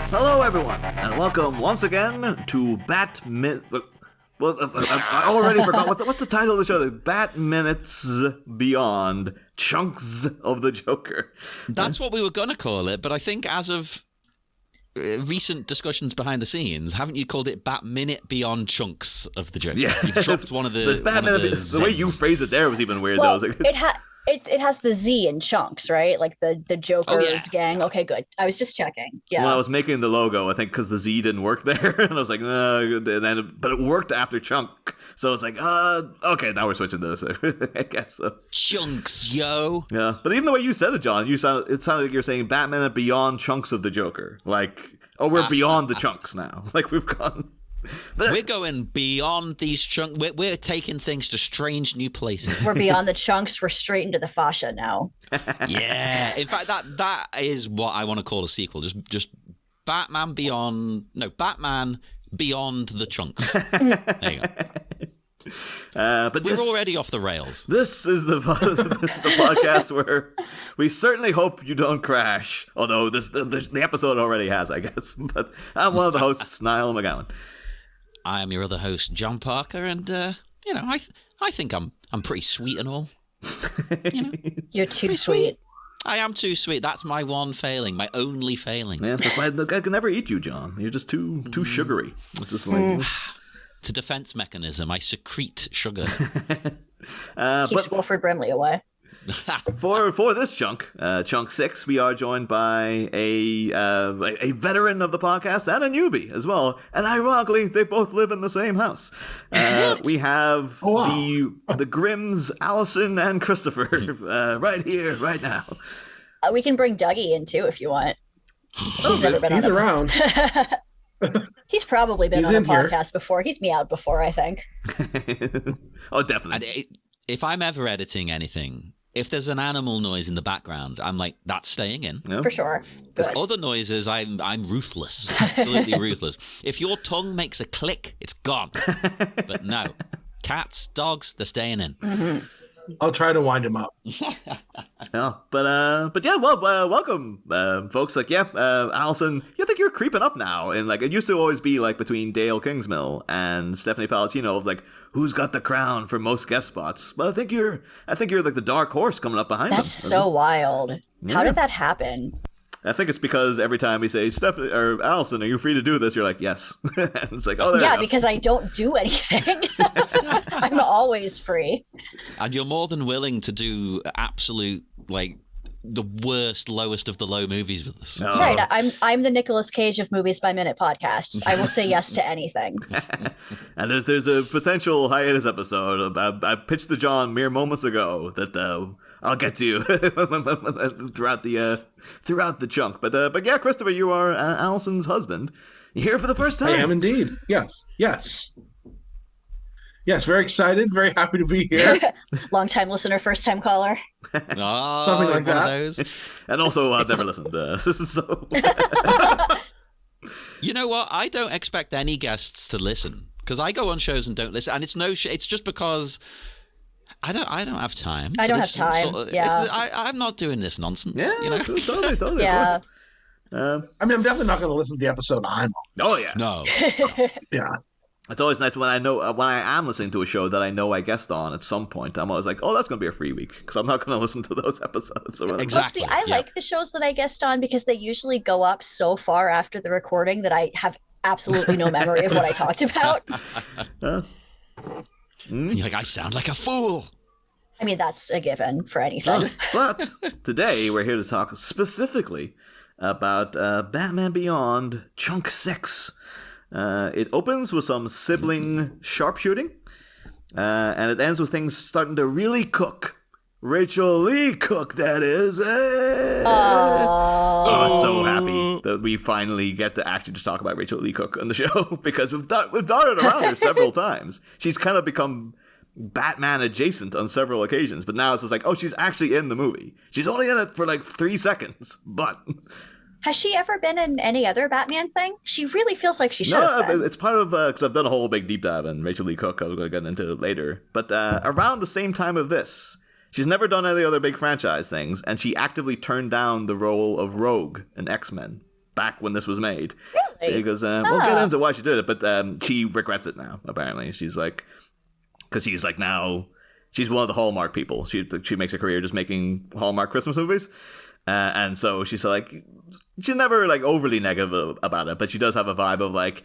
Hello, everyone, and welcome once again to Well, I already forgot. What's the title of the show? The Bat Minutes Beyond Chunkz of the Joker. That's what we were going to call it, but I think as of recent discussions behind the scenes, haven't you called it Bat Minute Beyond Chunkz of the Joker? Yeah. You've dropped one of the... The way you phrased it there was even weird, well, though. It has the Z in Chunkz, right? Like the Jokerz gang. Okay, good. I was just checking. Yeah. When I was making the logo, I think because the Z didn't work there, and I was like, no, but it worked after Chunk. So it's like, okay, now we're switching to this. I guess so. Chunks, yo. Yeah, but even the way you said it, John, it sounded like you're saying Batman beyond Chunks of the Joker. Like, we're beyond the chunks now. Like we've gone. We're going beyond these chunks. We're taking things to strange new places. We're beyond the chunks. We're straight into the fascia now. Yeah. In fact, that is what I want to call a sequel. Just Batman Beyond the Chunks. There you go. But we're already off the rails. This is the podcast where we certainly hope you don't crash. Although the episode already has, I guess. But I'm one of the hosts, Niall McGowan. I am your other host, John Parker, and I think I'm pretty sweet and all. You're too sweet. I am too sweet. That's my one failing, my only failing. Yeah, that's why I can never eat you, John. You're just too sugary. It's just like it's a defense mechanism. I secrete sugar. Keeps Wilford Brimley away. For this chunk 6, we are joined by a veteran of the podcast and a newbie as well. And ironically, they both live in the same house. We have the Grimms, Alyson, and Christopher right here, right now. We can bring Dougie in too if you want. He's never been. He's around. He's probably been on a podcast before. He's meowed before, I think. Oh, definitely. And if I'm ever editing anything, if there's an animal noise in the background, I'm like, that's staying in. Yeah. For sure. There's other noises, I'm ruthless. Absolutely ruthless. If your tongue makes a click, it's gone. But no. Cats, dogs, they're staying in. Mm-hmm. I'll try to wind him up. Yeah, but yeah, well, welcome, folks. Like, yeah, Alyson, I think you're creeping up now, and like it used to always be like between Dale Kingsmill and Stephanie Palladino of like who's got the crown for most guest spots. But I think you're like the dark horse coming up behind them. That's so wild. Yeah. How did that happen? I think it's because every time we say, Stephanie or Alyson, are you free to do this? You're like, yes. It's like, oh, there yeah, you go. because I don't do anything. I'm always free. And you're more than willing to do absolute, like, the worst, lowest of the low movies with us. Oh. Right. I'm the Nicolas Cage of Movies by Minute podcasts. I will say yes to anything. And there's a potential hiatus episode. I pitched to John mere moments ago that I'll get to you throughout the chunk. But yeah, Christopher, you are Alyson's husband. You're here for the first time. I am indeed. Yes, very excited, very happy to be here. Long-time listener, first-time caller. Oh, something like that. Of those. And also, I've never listened. So. You know what? I don't expect any guests to listen because I go on shows and don't listen, and it's just because I don't have time. I don't have time. Yeah, I'm not doing this nonsense. Yeah, you know? totally. Yeah. I mean, I'm definitely not going to listen to the episode I'm on. Oh yeah. No. Yeah. It's always nice when I am listening to a show that I know I guest on at some point. I'm always like, oh, that's going to be a free week because I'm not going to listen to those episodes. Exactly. Well, see, I like the shows that I guest on because they usually go up so far after the recording that I have absolutely no memory of what I talked about. You're like, I sound like a fool. I mean, that's a given for anything. But today we're here to talk specifically about Batman Beyond Chunk 6. It opens with some sibling sharpshooting, and it ends with things starting to really cook. Rachel Lee Cook, that is. I'm so happy that we finally get to actually just talk about Rachel Lee Cook on the show because we've darted around her several times. She's kind of become Batman adjacent on several occasions, but now it's just like, oh, she's actually in the movie. She's only in it for like 3 seconds, but... Has she ever been in any other Batman thing? She really feels like she should have been. It's part of, because I've done a whole big deep dive on Rachel Lee Cook. I was going to get into it later. But around the same time of this, she's never done any other big franchise things, and she actively turned down the role of Rogue in X-Men back when this was made. Really? Because, we'll get into why she did it, but she regrets it now, apparently. She's like, because she's like now, she's one of the Hallmark people. She makes a career just making Hallmark Christmas movies. And so she's like, she's never like overly negative about it, but she does have a vibe of like,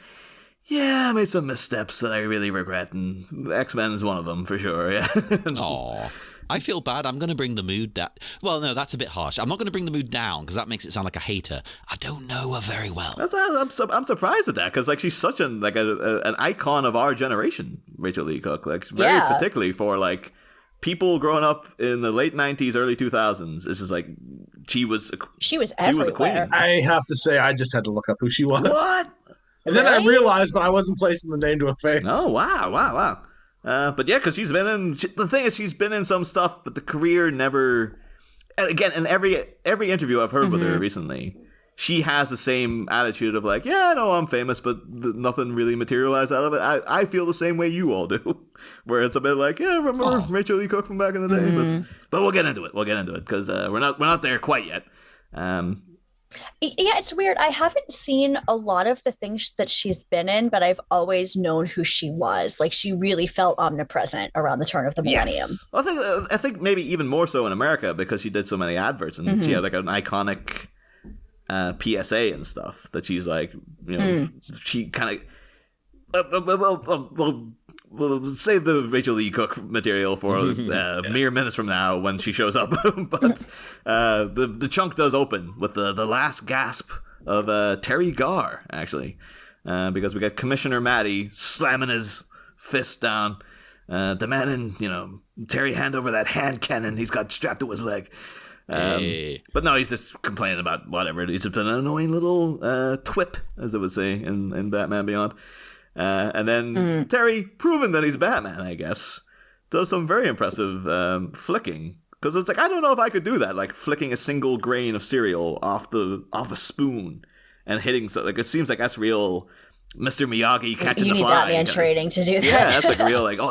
yeah, I made some missteps that I really regret, and X-Men is one of them for sure. Yeah. Aw. I feel bad. I'm going to bring the mood down. Well, no, that's a bit harsh. I'm not going to bring the mood down because that makes it sound like a hater. I don't know her very well. I'm surprised at that because like she's such an icon of our generation, Rachel Lee Cook. Like very particularly for like people growing up in the late 90s, early 2000s. This is like she was everywhere. a queen. I have to say, I just had to look up who she was. What? And then I realized, but I wasn't placing the name to a face. Oh wow. But yeah, because she's been in. The thing is, she's been in some stuff, but the career never. Again, in every interview I've heard with her recently, she has the same attitude of like, yeah, I know I'm famous, but nothing really materialized out of it. I feel the same way you all do, where it's a bit like, yeah, remember Rachel Lee Cook from back in the day. But we'll get into it. Because we're not there quite yet. Yeah, it's weird. I haven't seen a lot of the things that she's been in, but I've always known who she was. Like she really felt omnipresent around the turn of the millennium. Yes. I think maybe even more so in America because she did so many adverts and she had like an iconic PSA and stuff that she's like, you know, she kind of. We'll save the Rachel Lee Cook material for mere minutes from now when she shows up. But the chunk does open with the last gasp of Terry Garr, actually, because we got Commissioner Matty slamming his fist down, demanding, Terry hand over that hand cannon he's got strapped to his leg. But no, he's just complaining about whatever. He's just an annoying little twip, as they would say in Batman Beyond. And then Terry, proving that he's Batman, I guess, does some very impressive flicking. Because it's like, I don't know if I could do that, like flicking a single grain of cereal off a spoon and hitting. So like, it seems like that's real Mr. Miyagi catching the fly. You need Batman training to do that. Yeah, that's like real, like,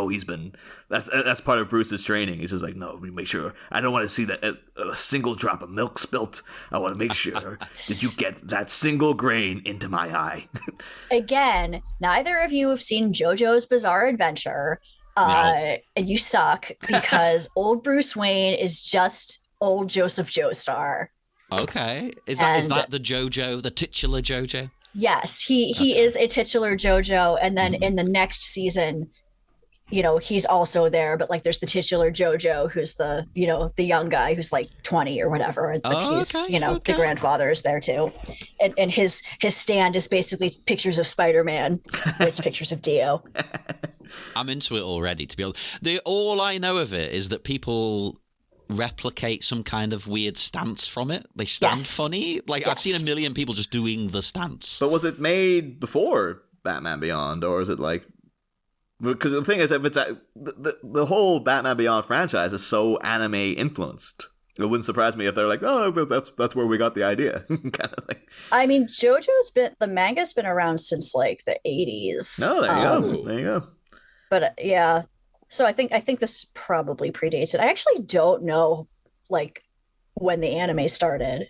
he's been. That's part of Bruce's training. He's just like, no, we make sure. I don't want to see that a single drop of milk spilt. I want to make sure that you get that single grain into my eye. Again, neither of you have seen JoJo's Bizarre Adventure, and you suck because old Bruce Wayne is just old Joseph Joestar. Okay, is that the JoJo, the titular JoJo? Yes, he is a titular JoJo, and then in the next season, he's also there, but like there's the titular JoJo who's the young guy who's like 20 or whatever, and the grandfather is there too, and his stand is basically pictures of Spider-Man. It's pictures of Dio. I'm into it already, to be honest. All I know of it is that people replicate some kind of weird stance from it. They stand funny. Like I've seen a million people just doing the stance. But was it made before Batman Beyond, or is it like? Because the thing is, if it's the whole Batman Beyond franchise is so anime influenced, it wouldn't surprise me if they're like, oh, but that's where we got the idea, kind of thing. I mean, the manga's been around since like the 80s. Oh, there you go. But yeah. So I think this probably predates it. I actually don't know, like, when the anime started.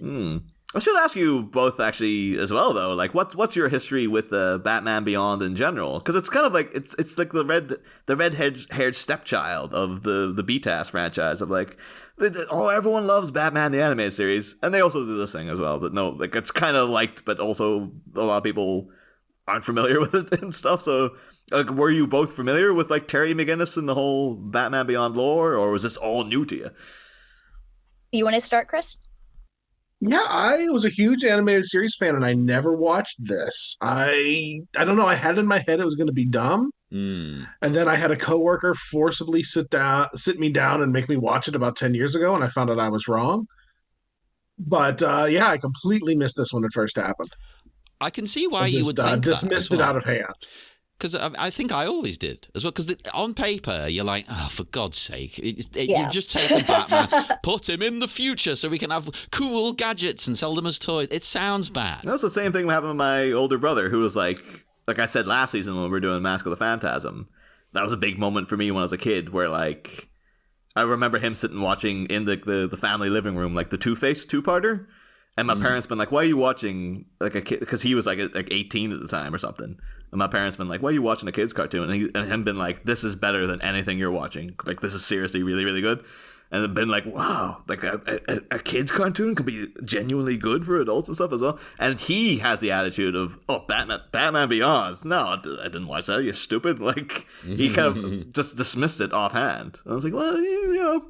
I should ask you both actually as well, though. Like, what's your history with Batman Beyond in general? Because it's kind of like it's like the red-haired stepchild of the BTAS franchise. Of like, everyone loves Batman the animated series, and they also do this thing as well. But no, like it's kind of liked, but also a lot of people aren't familiar with it and stuff. So. Like, were you both familiar with like Terry McGinnis and the whole Batman Beyond lore, or was this all new to you? You want to start, Chris? Yeah, I was a huge animated series fan, and I never watched this. I don't know. I had in my head it was going to be dumb, and then I had a coworker forcibly sit me down, and make me watch it about 10 years ago, and I found out I was wrong. But I completely missed this when it first happened. I can see why you would think dismissed that as well. it out of hand. Because I think I always did as well. Because on paper, you're like, oh, for God's sake. You've just taken Batman, put him in the future so we can have cool gadgets and sell them as toys. It sounds bad. That's the same thing that happened with my older brother, who was like I said last season when we were doing Mask of the Phantasm. That was a big moment for me when I was a kid where, like, I remember him sitting watching in the family living room, like, the Two-Face two-parter. And my parents been like, why are you watching, like, a kid? Because he was, like 18 at the time or something. And my parents been like, why are you watching a kid's cartoon? And him been like, this is better than anything you're watching. Like, this is seriously really, really good. And then been like, wow, like a kid's cartoon can be genuinely good for adults and stuff as well. And he has the attitude of, oh, Batman Beyond. No, I didn't watch that. You're stupid. Like, he kind of just dismissed it offhand. And I was like, well, you know,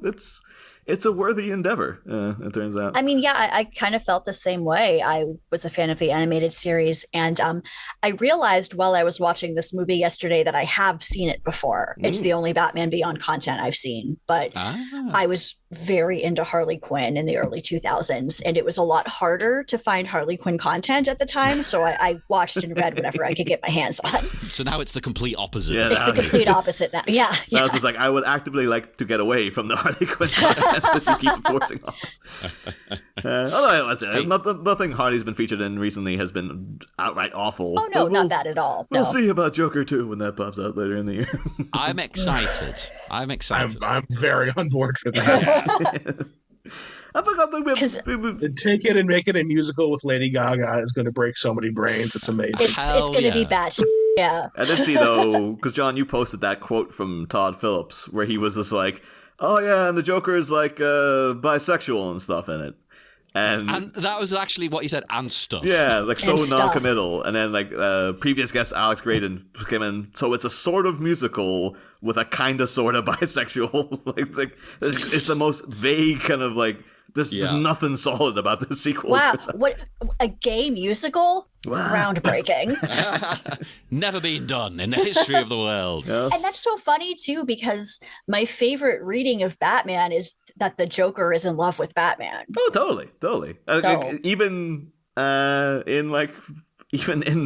it's a worthy endeavor, it turns out. I mean, yeah, I kind of felt the same way. I was a fan of the animated series, and I realized while I was watching this movie yesterday that I have seen it before. It's the only Batman Beyond content I've seen, but I was very into Harley Quinn in the early 2000s, and it was a lot harder to find Harley Quinn content at the time, so I watched and read whatever I could get my hands on. So now it's the complete opposite. Yeah, it's the complete opposite now. Yeah. I was just like, I would actively like to get away from the Harley Quinn content that you keep enforcing on us. Although nothing Harley's been featured in recently has been outright awful. Oh, no, not that at all. No. We'll see about Joker 2 when that pops out later in the year. I'm excited. I'm very on board for that. I forgot that take it and make it a musical with Lady Gaga is going to break so many brains. It's amazing. It's going to be bad. Yeah. I did see, though, because John, you posted that quote from Todd Phillips where he was just like, oh yeah, and the Joker is like bisexual and stuff in it. And that was actually what he said, and stuff. Yeah, like so and non-committal. And then like previous guest Alex Graydon came in. So it's a sort of musical with a kind of sort of bisexual. like it's the most vague kind of like. There's nothing solid about this sequel. Wow, what a gay musical? Wow. Groundbreaking. Never been done in the history of the world. Yeah. And that's so funny too, because my favorite reading of Batman is that the Joker is in love with Batman. Oh, totally. Even in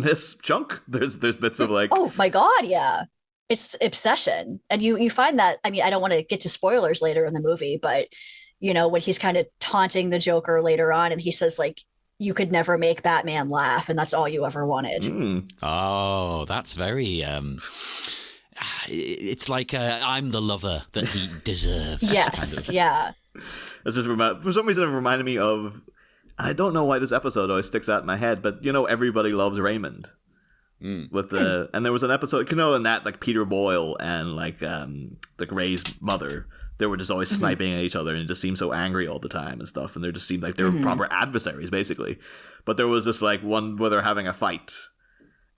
this chunk, there's bits of like, oh my god, yeah, it's obsession, and you find that. I mean, I don't want to get to spoilers later in the movie, but you know when he's kind of taunting the Joker later on, and he says like, you could never make Batman laugh, and that's all you ever wanted. Oh, that's very it's like I'm the lover that he deserves. Yes, kind of. yeah. This is for some reason it reminded me of. I don't know why this episode always sticks out in my head, but you know, Everybody Loves Raymond. With the and there was an episode, you know, in that like Peter Boyle and like Ray's mother, they were just always sniping at each other and it just seemed so angry all the time and stuff, and they just seemed like they were proper adversaries basically. But there was this like one where they're having a fight,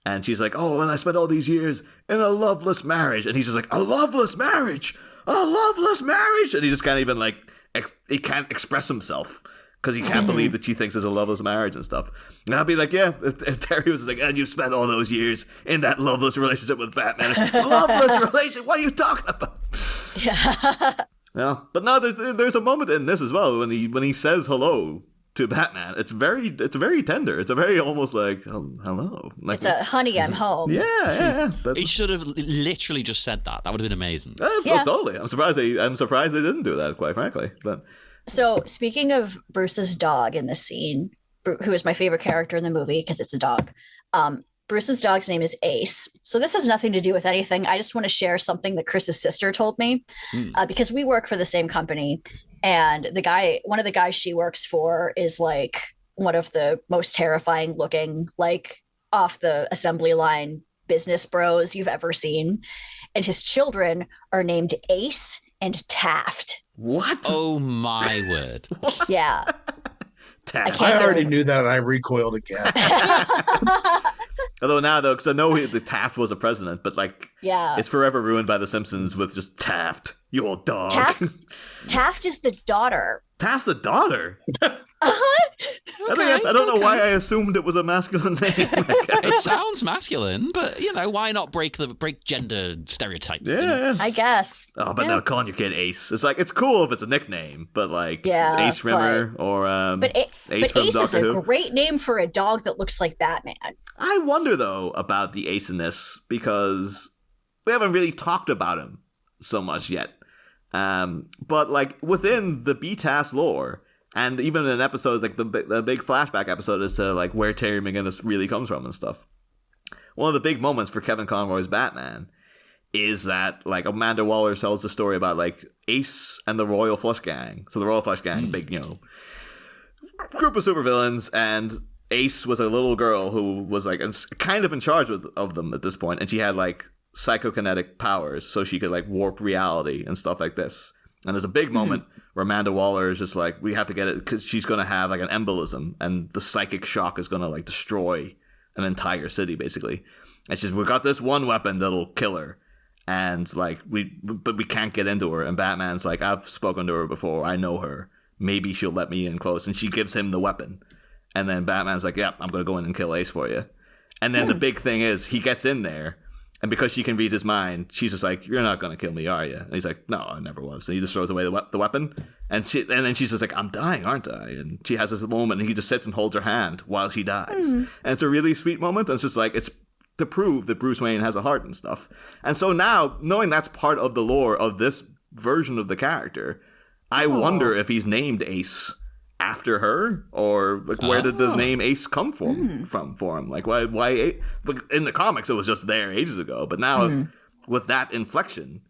and she's like, "Oh, and I spent all these years in a loveless marriage," and he's just like, "A loveless marriage, a loveless marriage," and he just can't even like he can't express himself. Because he can't believe that she thinks it's a loveless marriage and stuff. And I'll be like, yeah, if Terry was like, and you spent all those years in that loveless relationship with Batman. Loveless relationship? What are you talking about? Yeah. Yeah. But no, there's a moment in this as well when he says hello to Batman. It's very tender. It's a very almost like, hello. Like, It's a honey, I'm home. Yeah. He should have literally just said that. That would have been amazing. Yeah. Totally. I'm surprised they didn't do that, quite frankly. But So speaking of Bruce's dog in this scene, who is my favorite character in the movie because it's a dog, Bruce's dog's name is Ace. So this has nothing to do with anything. I just want to share something that Chris's sister told me because we work for the same company. And one of the guys she works for is like one of the most terrifying looking, like off the assembly line business bros you've ever seen. And his children are named Ace and Taft. What? Oh my word. Yeah. Taft. I already knew that and I recoiled again. Although now, though, because I know the Taft was a president, but like, it's forever ruined by The Simpsons with just Taft, you old dog. Taft is the daughter. Taft's the daughter? I don't know why I assumed it was a masculine name. It sounds masculine, but why not break gender stereotypes? Yeah. I guess. Oh, but no, calling your kid Ace. It's cool if it's a nickname, but Ace Rimmer or Ace from Ace is Doctor a Who. great name for a dog that looks like Batman. I wonder though about the Ace in this because we haven't really talked about him so much yet. But within the BTAS lore, and even in episodes like the big flashback episode as to where Terry McGinnis really comes from and stuff. One of the big moments for Kevin Conroy's Batman is that Amanda Waller tells the story about Ace and the Royal Flush Gang. So the Royal Flush Gang, big group of supervillains, and Ace was a little girl who was kind of in charge of them at this point, and she had psychokinetic powers, so she could warp reality and stuff like this. And there's a big moment where Amanda Waller is just we have to get it because she's going to have an embolism, and the psychic shock is going to destroy an entire city basically. And she's, we got this one weapon that'll kill her, and but we can't get into her. And Batman's I've spoken to her before, I know her, maybe she'll let me in close. And she gives him the weapon, and then Batman's yeah, I'm going to go in and kill Ace for you. And then the big thing is he gets in there. And because she can read his mind, she's just you're not going to kill me, are you? And he's no, I never was. And he just throws away the weapon. And then she's just I'm dying, aren't I? And she has this moment, and he just sits and holds her hand while she dies. And it's a really sweet moment. And it's just it's to prove that Bruce Wayne has a heart and stuff. And so now, knowing that's part of the lore of this version of the character, I wonder if he's named Ace after her, or where did the name Ace come from for him? Why in the comics it was just there ages ago, but now with that inflection,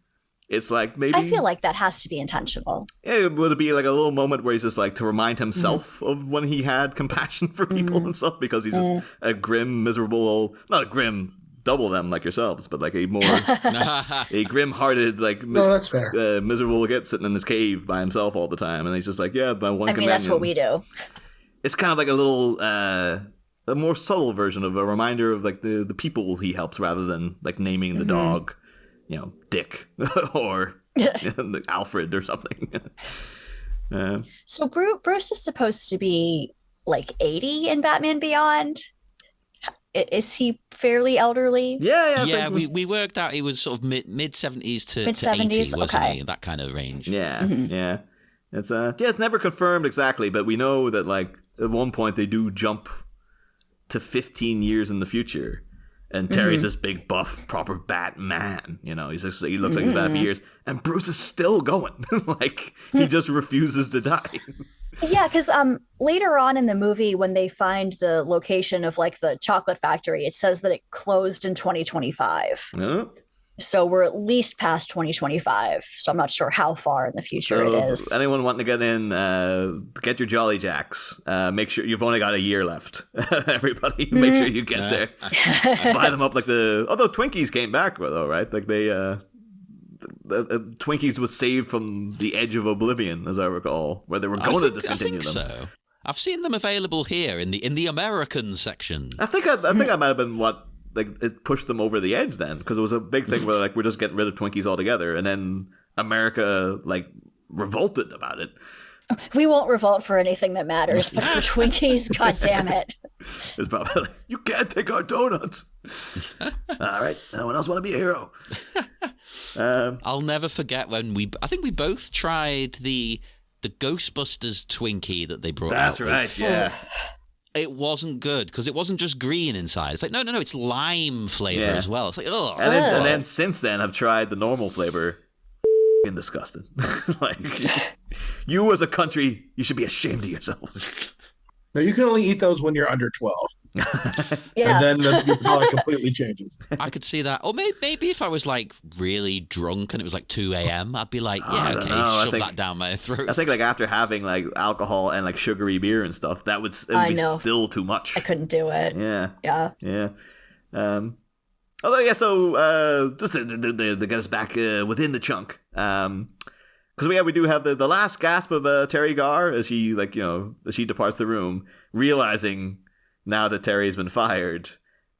it's maybe I feel that has to be intentional. Yeah, would it be a little moment where he's just to remind himself of when he had compassion for people and stuff, because he's just a grim, miserable not a grim double them like yourselves, but a more a grim-hearted no, that's fair. Miserable git sitting in his cave by himself all the time, and he's just yeah, my one companion. That's what we do. It's kind of a little a more subtle version of a reminder of the people he helps, rather than naming the dog Dick or Alfred or something. So Bruce is supposed to be 80 in Batman Beyond. Is he fairly elderly? Yeah. We worked out he was sort of mid 70s to 70s, 80, wasn't he? That kind of range. Yeah. It's never confirmed exactly, but we know that at one point they do jump to 15 years in the future, and Terry's this big buff proper Batman. He looks like he's bad for years, and Bruce is still going. He just refuses to die. Yeah, because later on in the movie, when they find the location of the chocolate factory, it says that it closed in 2025. So we're at least past 2025. So I'm not sure how far in the future it is. Anyone wanting to get in, get your Jolly Jacks. Make sure you've only got a year left. Everybody, make sure you get there. Buy them up although Twinkies came back though, right? The Twinkies was saved from the edge of oblivion, as I recall, where they were going to discontinue them. So. I've seen them available here in the American section. I think I might have been what it pushed them over the edge then, because it was a big thing where we're just getting rid of Twinkies altogether, and then America revolted about it. We won't revolt for anything that matters, but for Twinkies, god damn it. It's probably you can't take our donuts. All right, no one else want to be a hero. I'll never forget when I think we both tried the Ghostbusters Twinkie that they brought out. That's right, yeah. It wasn't good because it wasn't just green inside. It's no, it's lime flavor as well. It's oh. And then since then, I've tried the normal flavor. Disgusting. You as a country, you should be ashamed of yourselves. No, you can only eat those when you're under 12. Yeah. And then your palate completely changes. I could see that. Or maybe if I was really drunk and it was 2 a.m., I'd be shove that down my throat. I think after having alcohol and sugary beer and stuff, it would be still too much. I couldn't do it. Yeah. Although, yeah, so just to get us back within the chunk, because we do have the last gasp of Terry Garr as she as she departs the room, realizing now that Terry's been fired,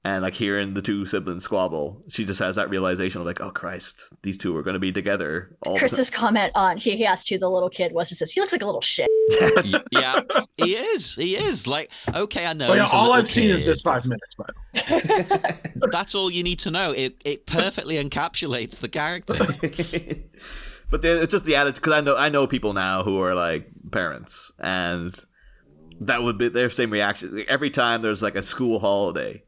And like hearing the two siblings squabble, she just has that realization of like, oh Christ, these two are going to be together all the time. Chris's comment on he asked who the little kid was. He says he looks like a little shit. Yeah, he is. Like, okay, I know. Well, yeah, he's a all little I've seen is kid. this 5 minutes, but That's all you need to know. It perfectly encapsulates the character. But it's just the attitude, because I know people now who are like parents, and that would be their same reaction. Every time there's like a school holiday,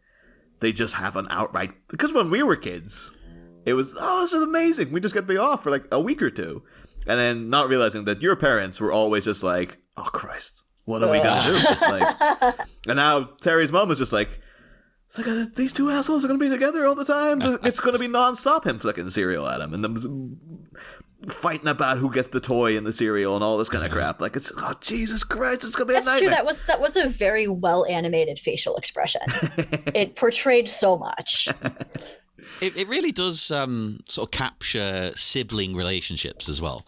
they just have an outright, because when we were kids, it was, oh, this is amazing. We just get to be off for like a week or two. And then not realizing that your parents were always just like, oh Christ, what are we going to do? Like, and now Terry's mom is just like, it's like, these two assholes are going to be together all the time. It's going to be nonstop him flicking cereal at him and them fighting about who gets the toy and the cereal and all this kind of crap. Like, it's, oh, Jesus Christ, it's going to be a nightmare. That's true. That was a very well animated facial expression. It portrayed so much. It really does sort of capture sibling relationships as well.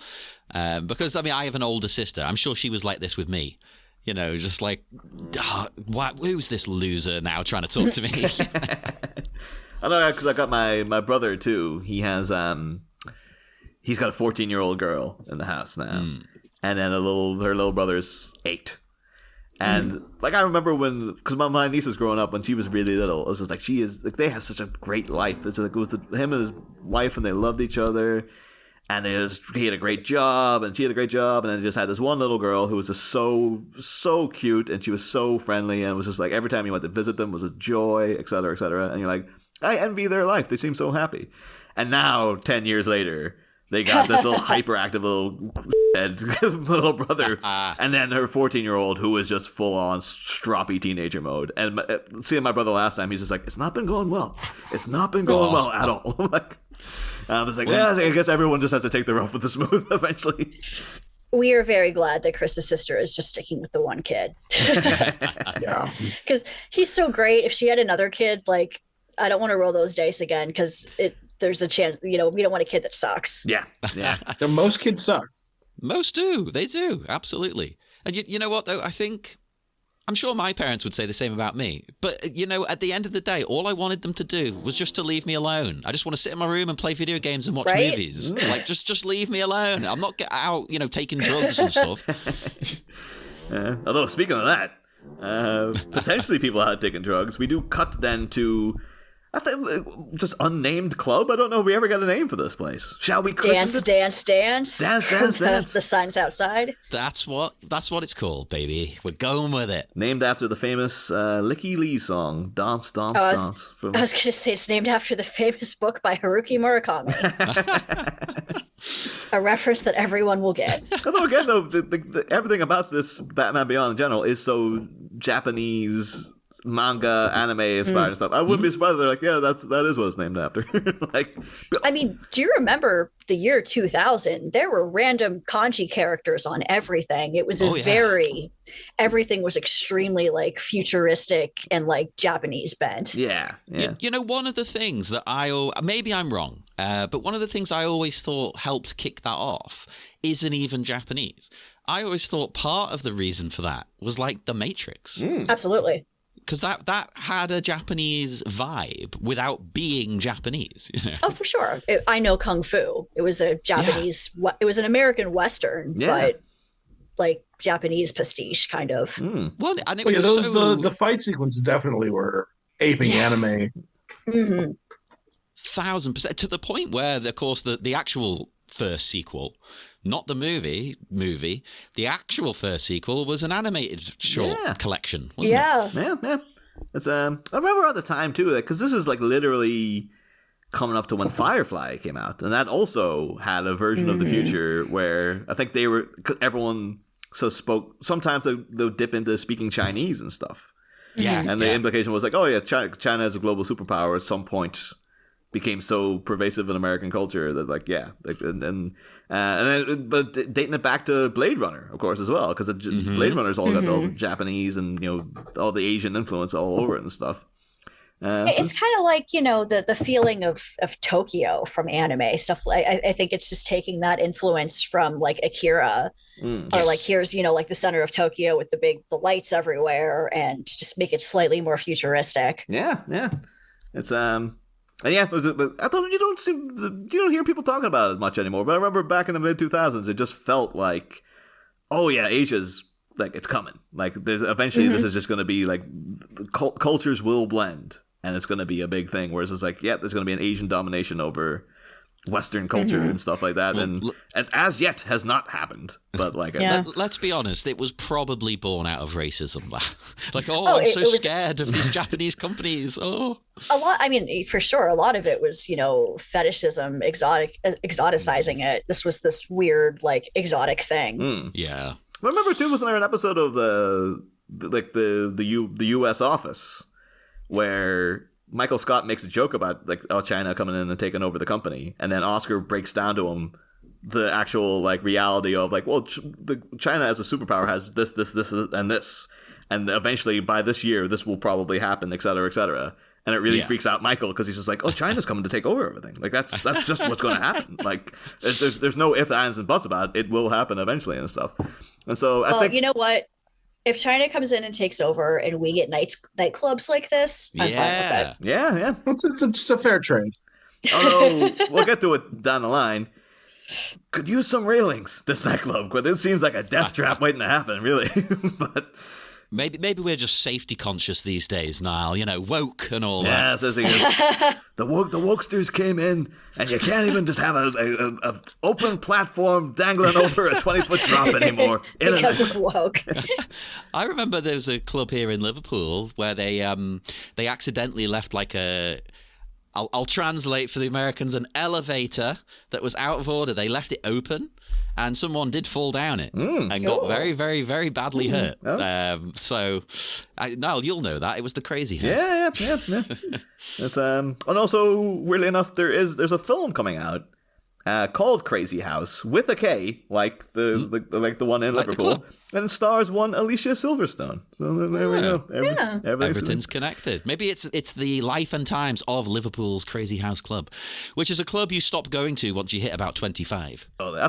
Because, I mean, I have an older sister. I'm sure she was like this with me. You know, just like, oh, who's this loser now trying to talk to me? I know, because I got my brother, too. He has, he's got a 14-year-old girl in the house now. And then her little brother's 8. And like, I remember when, because my niece was growing up when she was really little, it was just like, they have such a great life. It's like, it was him and his wife, and they loved each other, and he had a great job, and she had a great job, and then they just had this one little girl who was just so cute, and she was so friendly, and it was just like, every time you went to visit them was a joy, et cetera, et cetera. And you're like, I envy their life. They seem so happy. And now, 10 years later, they got this little hyperactive little brother, and then her 14-year-old who is just full-on stroppy teenager mode. And seeing my brother last time, he's just like, it's not been going well. It's not been going well at all. Like, I'm just like, yeah, I guess everyone just has to take the rough with the smooth eventually. We are very glad that Chris's sister is just sticking with the one kid. yeah. Because he's so great. If she had another kid, like, I don't want to roll those dice again, because there's a chance, we don't want a kid that sucks. Yeah. Most kids suck. Most do. They do. Absolutely. And you know what, though? I'm sure my parents would say the same about me. But, at the end of the day, all I wanted them to do was just to leave me alone. I just want to sit in my room and play video games and watch movies. Like, just leave me alone. I'm not out, taking drugs and stuff. Although, speaking of that, potentially people out taking drugs, we do cut then to, I think, just unnamed club. I don't know if we ever got a name for this place. Shall we christen it? Dance. Dance. The signs outside. That's what it's called, baby. We're going with it. Named after the famous Licky Lee song, Dance, Dance, I Dance. was going to say it's named after the famous book by Haruki Murakami. A reference that everyone will get. Although again, though, everything about this Batman Beyond in general is so Japanese manga, anime inspired and stuff. I wouldn't be surprised if they're like, yeah, that is what it's named after. Like, I mean, do you remember the year 2000? There were random kanji characters on everything. It was everything was extremely like futuristic and like Japanese bent. Yeah. One of the things that maybe I'm wrong, but one of the things I always thought helped kick that off isn't even Japanese. I always thought part of the reason for that was like The Matrix. Absolutely. Because that had a Japanese vibe without being Japanese. Oh, for sure. I know Kung Fu. It was a Japanese, it was an American Western, but like Japanese pastiche kind of. Well, and it was the fight sequences definitely were aping anime. 1000%, to the point where, of course, the actual first sequel, not the movie, the actual first sequel was an animated short collection, wasn't it? Yeah. It's I remember at the time too, because this is like literally coming up to when Firefly came out, and that also had a version of the future where I think everyone spoke. Sometimes they'll dip into speaking Chinese and stuff. Yeah, and the implication was like, oh yeah, China as a global superpower at some point became so pervasive in American culture that but dating it back to Blade Runner, of course, as well, because Blade Runner's all got all the Japanese and all the Asian influence all over it and stuff. It's kind of like the feeling of Tokyo from anime stuff. I think it's just taking that influence from like Akira, or like here's like the center of Tokyo with the lights everywhere, and just make it slightly more futuristic. Yeah. It's and yeah, but I thought you don't hear people talking about it much anymore. But I remember back in the mid 2000s, it just felt like, oh yeah, Asia's like it's coming. Like there's eventually this is just going to be like cultures will blend, and it's going to be a big thing. Whereas it's like, yeah, there's going to be an Asian domination over Western culture and stuff like that, and as yet has not happened. But like, let's be honest, it was probably born out of racism. Like, I'm so scared of these Japanese companies. Oh, a lot. I mean, for sure, a lot of it was fetishism, exoticizing it. This was this weird like exotic thing. Yeah. I remember too, wasn't there an episode of the U.S. Office where Michael Scott makes a joke about like China coming in and taking over the company, and then Oscar breaks down to him the actual like reality of like, well, China as a superpower has this, and eventually by this year this will probably happen, et cetera, et cetera. And it really freaks out Michael because he's just like, oh, China's coming to take over everything. Like that's just what's going to happen. Like there's no ifs, ands, and buts about it. It will happen eventually and stuff. And so I think, you know what? If China comes in and takes over and we get nightclubs like this, I'm fine with it. Yeah. It's a fair trade. Although we'll get to it down the line. Could use some railings, this nightclub, but it seems like a death trap waiting to happen, really. But maybe we're just safety conscious these days, Niall. Woke and all that. Yeah, the wokesters came in, and you can't even just have a open platform dangling over a 20-foot drop anymore. Because of woke. I remember there was a club here in Liverpool where they accidentally left like I'll translate for the Americans, an elevator that was out of order. They left it open, and someone did fall down it and got very, very, very badly hurt. So, Niall, you'll know that. It was the Crazy House. Yeah. It's and also, weirdly enough, there's a film coming out called Crazy House with a K, like the one in Liverpool, and stars one Alicia Silverstone. So there we go. Everything's connected. Maybe it's the life and times of Liverpool's Crazy House Club, which is a club you stop going to once you hit about 25. I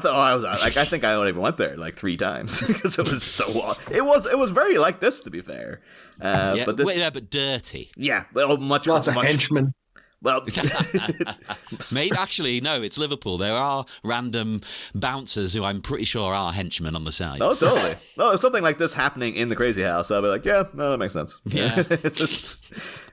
think I only even went there like 3 times because it was so. It was very like this, to be fair. But dirty. Yeah, much lots of henchmen. Well, maybe actually no, it's Liverpool. There are random bouncers who I'm pretty sure are henchmen on the side. Oh, totally. If something like this happening in the Crazy House, I'll be like, yeah, no, that makes sense. Yeah.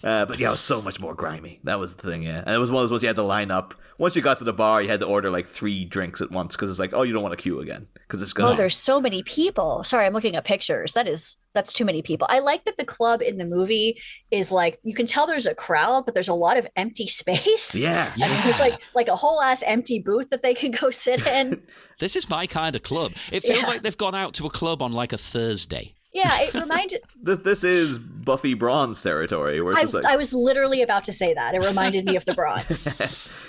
But yeah, it was so much more grimy. That was the thing, yeah. And it was one of those ones you had to line up. Once you got to the bar, you had to order like 3 drinks at once because it's like, oh, you don't want to queue again because it's gonna. Oh, there's so many people. Sorry, I'm looking at pictures. That's too many people. I like that the club in the movie is like, you can tell there's a crowd, but there's a lot of empty space. Yeah. There's like a whole ass empty booth that they can go sit in. This is my kind of club. It feels like they've gone out to a club on like a Thursday. Yeah, it reminded. This is Buffy Bronze territory. Where it's I was literally about to say that. It reminded me of the Bronze.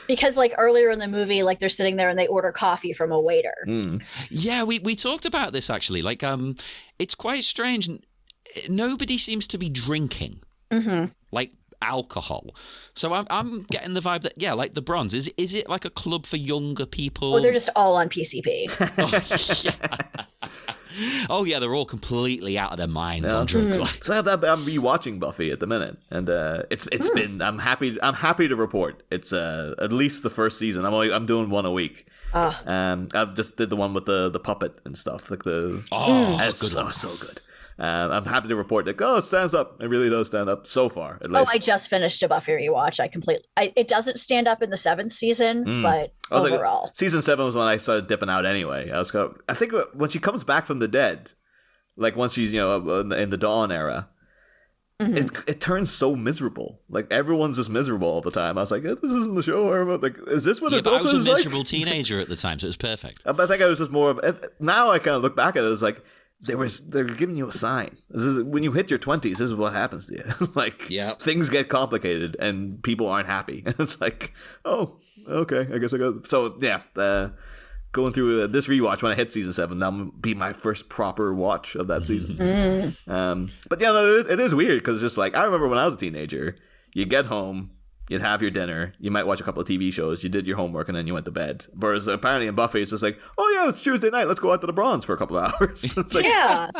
Because like earlier in the movie, like they're sitting there and they order coffee from a waiter. Yeah, we talked about this actually. Like, it's quite strange. Nobody seems to be drinking like alcohol. So I'm getting the vibe that like the Bronze is it like a club for younger people? Oh, they're just all on PCP. Oh yeah, they're all completely out of their minds on drugs. So I'm rewatching Buffy at the minute, and it's been. I'm happy to report it's at least the first season. I'm doing one a week. I've just did the one with the puppet and stuff. Like it's so good. I'm happy to report that it stands up. It really does stand up so far. At least. I just finished a Buffy rewatch. It doesn't stand up in the 7th season, but overall, season 7 was when I started dipping out. Anyway, I think when she comes back from the dead, like once she's in the Dawn era, it turns so miserable. Like everyone's just miserable all the time. I was like, this isn't the show. Or like, is this what adulthood is like? I was a miserable teenager at the time, so it was perfect. I think I was just more of. Now I kind of look back at it as like. They're giving you a sign. When you hit your 20s, this is what happens to you. Things get complicated and people aren't happy. And it's like, oh, okay, I guess I got. So yeah, going through this rewatch when I hit season 7, that'll be my first proper watch of that season. But yeah, no, it is weird because just like I remember when I was a teenager, you get home. You'd have your dinner. You might watch a couple of TV shows. You did your homework, and then you went to bed. Whereas apparently in Buffy, it's just like, oh yeah, it's Tuesday night. Let's go out to the Bronze for a couple of hours. It's like, yeah.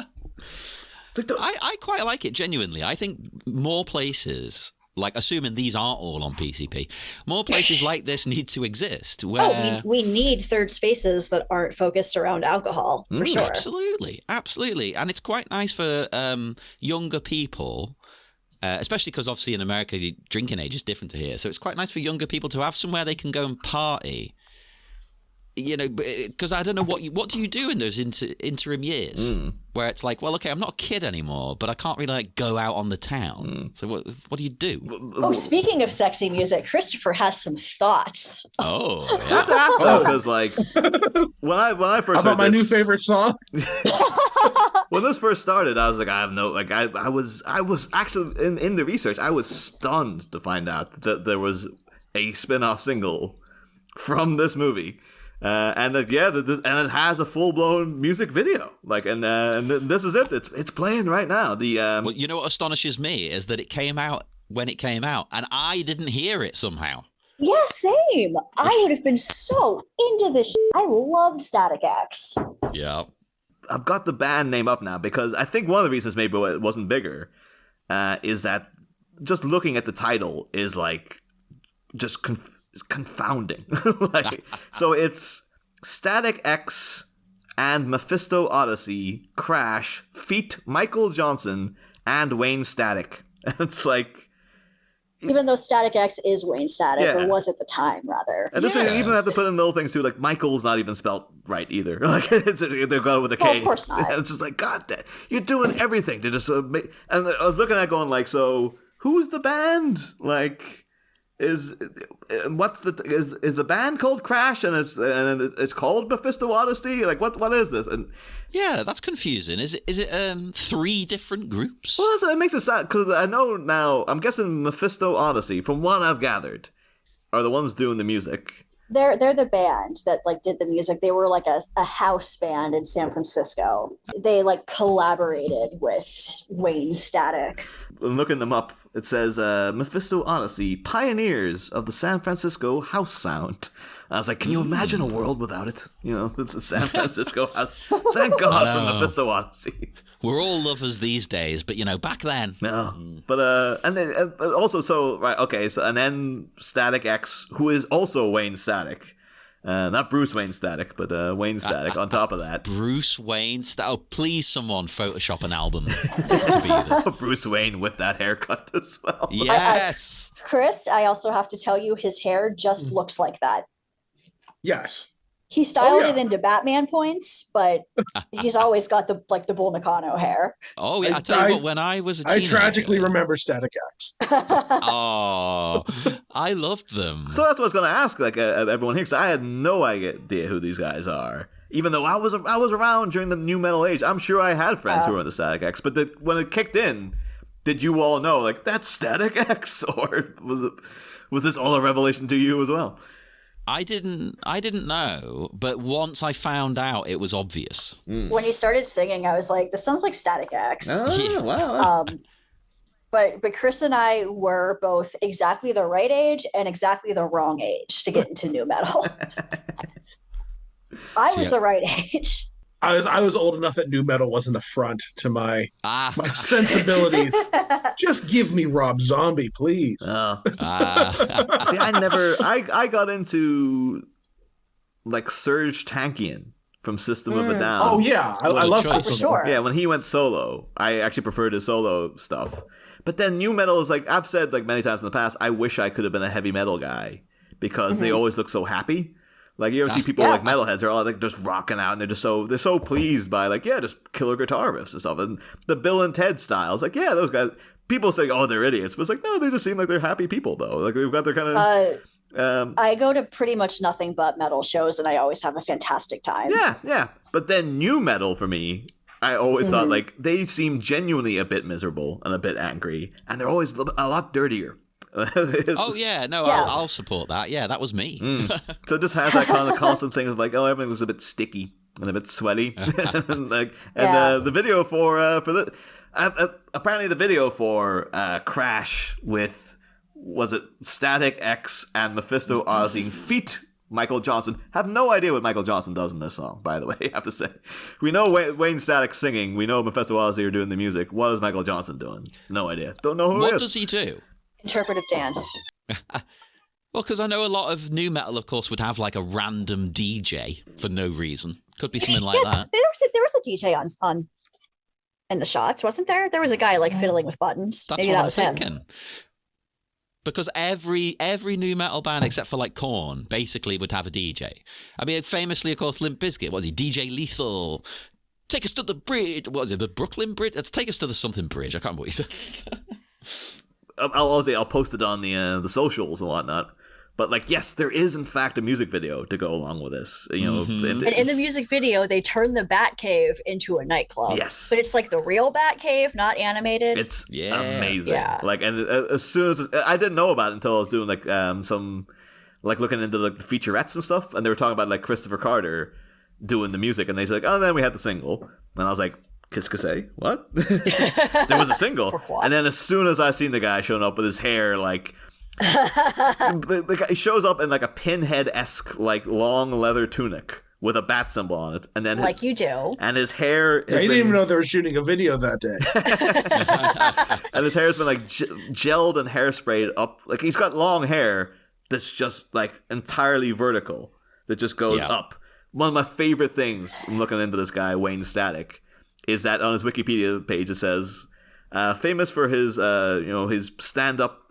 It's like I quite like it genuinely. I think more places Like, assuming these aren't all on PCP, more places like this need to exist. Where we need third spaces that aren't focused around alcohol, for sure. Absolutely. And it's quite nice for younger people, especially because obviously in America, the drinking age is different to here. So it's quite nice for younger people to have somewhere they can go and party. You know, because I don't know what do you do in those interim years where it's like, well, okay, I'm not a kid anymore, but I can't really like go out on the town. So what do you do? Oh, speaking of sexy music, Christopher has some thoughts. Oh, I have to ask though, because like when I first How about heard my this, new favorite song? when this first started, I was like, I have no like I was actually in the research, I was stunned to find out that there was a spin-off single from this movie. And and it has a full blown music video. Like, and this is it. It's playing right now. Well, you know what astonishes me is that it came out when it came out, and I didn't hear it somehow. Yeah, same. I would have been so into this. I loved Static X. Yeah. I've got the band name up now because I think one of the reasons maybe it wasn't bigger is that just looking at the title is like just confounding. Like, so it's Static X and Mephisto Odyssey Crash feat Michael Johnson and Wayne Static. It's like, even though Static X is Wayne Static, Yeah. or was at the time, rather. and this thing, even have to put in little things too, like Michael's not even spelled right either. Like, they're going with a K. Well, of course not. And it's just like, God, you're doing everything to just make. And I was looking at it going like, so who's the band? Like, is the band called Crash and it's called Mephisto Odyssey? Like, what is this? And Yeah, that's confusing. Is it 3 different groups? well, it makes it sad because I know now. I'm guessing Mephisto Odyssey, from what I've gathered, are the ones doing the music. They're the band that like did the music. They were like a house band in San Francisco. They like collaborated with Wayne Static. And looking them up, it says Mephisto Odyssey, pioneers of the San Francisco house sound. I was like, can you imagine a world without it? You know, the San Francisco house. Thank God for Mephisto Odyssey. We're all lovers these days, but you know, back then. No, but and then also, so right, okay, so and then Static X, who is also Wayne Static, not Bruce Wayne Static, but Wayne Static. On top of that, Bruce Wayne. Oh, please, someone Photoshop an album to be this. Bruce Wayne with that haircut as well. Yes. Chris, I also have to tell you, his hair just looks like that. Yes. He styled yeah. it into Batman points, but he's always got the Bull Nakano hair. Oh yeah, I tell you what. When I was a I teenager, tragically remember Static X. Oh, I loved them. So that's what I was going to ask, like everyone here, because I had no idea who these guys are. Even though I was around during the new metal age, I'm sure I had friends who were into Static X. But when it kicked in, did you all know like that's Static X, or was this all a revelation to you as well? I didn't know, but once I found out, it was obvious. When he started singing, I was like, this sounds like Static X. Oh, wow. But Chris and I were both exactly the right age and exactly the wrong age to get into new metal. I was the right age. I was old enough that new metal wasn't a front to my sensibilities. Just give me Rob Zombie, please. See, I got into like Serge Tankian from System of a Down. Oh yeah, I love choice. System. For sure. Yeah, when he went solo, I actually preferred his solo stuff. But then new metal is like, I've said like many times in the past, I wish I could have been a heavy metal guy because they always look so happy. Like, you ever see people like metalheads, they're all like just rocking out and they're so pleased by like, just killer guitar riffs and stuff. And the Bill and Ted styles, like, those guys, people say, oh, they're idiots. But it's like, no, they just seem like they're happy people though. Like they've got their kind of... I go to pretty much nothing but metal shows and I always have a fantastic time. Yeah. But then new metal for me, I always thought like they seem genuinely a bit miserable and a bit angry. And they're always a lot dirtier. Oh yeah, no, Yeah. I'll support that. Yeah, that was me. So it just has that kind of constant thing of like, oh, everything was a bit sticky and a bit sweaty. The video for the apparently the video for Crash with, was it Static X and Mephisto Odyssey feat Michael Johnson. Have no idea what Michael Johnson does in this song, by the way, I have to say. We know Wayne Static singing. We know Mephisto Odyssey are doing the music. What is Michael Johnson doing? No idea. Don't know who What he is. does he do? Interpretive dance. Well, because I know a lot of new metal, of course, would have like a random DJ for no reason. Could be something like that. There was a DJ on in the shots, wasn't there? There was a guy like fiddling with buttons. That's Maybe what that I'm was thinking. him. Because every new metal band except for like Korn basically would have a DJ. I mean, famously, of course, Limp Bizkit, what was he? DJ Lethal. Take us to the bridge. What was it? The Brooklyn Bridge? Let's take us to the something bridge. I can't remember what he said. I'll post it on the socials and whatnot. But like, yes, there is in fact a music video to go along with this. You know, and in the music video, they turn the Batcave into a nightclub. Yes, but it's like the real Batcave, not animated. It's amazing. Yeah. Like, and as soon as I didn't know about it until I was doing like some like looking into the featurettes and stuff, and they were talking about like Christopher Carter doing the music, and they said like, oh, then we had the single, and I was like, Kiss Cassette? What? There was a single, and then as soon as I seen the guy showing up with his hair like. The guy shows up in like a pinhead-esque like long leather tunic with a bat symbol on it, and then like you do, and his hair I didn't even know they were shooting a video that day. And his hair's been like gelled and hairsprayed up. Like he's got long hair that's just like entirely vertical that just goes up. One of my favorite things from looking into this guy Wayne Static is that on his Wikipedia page it says famous for his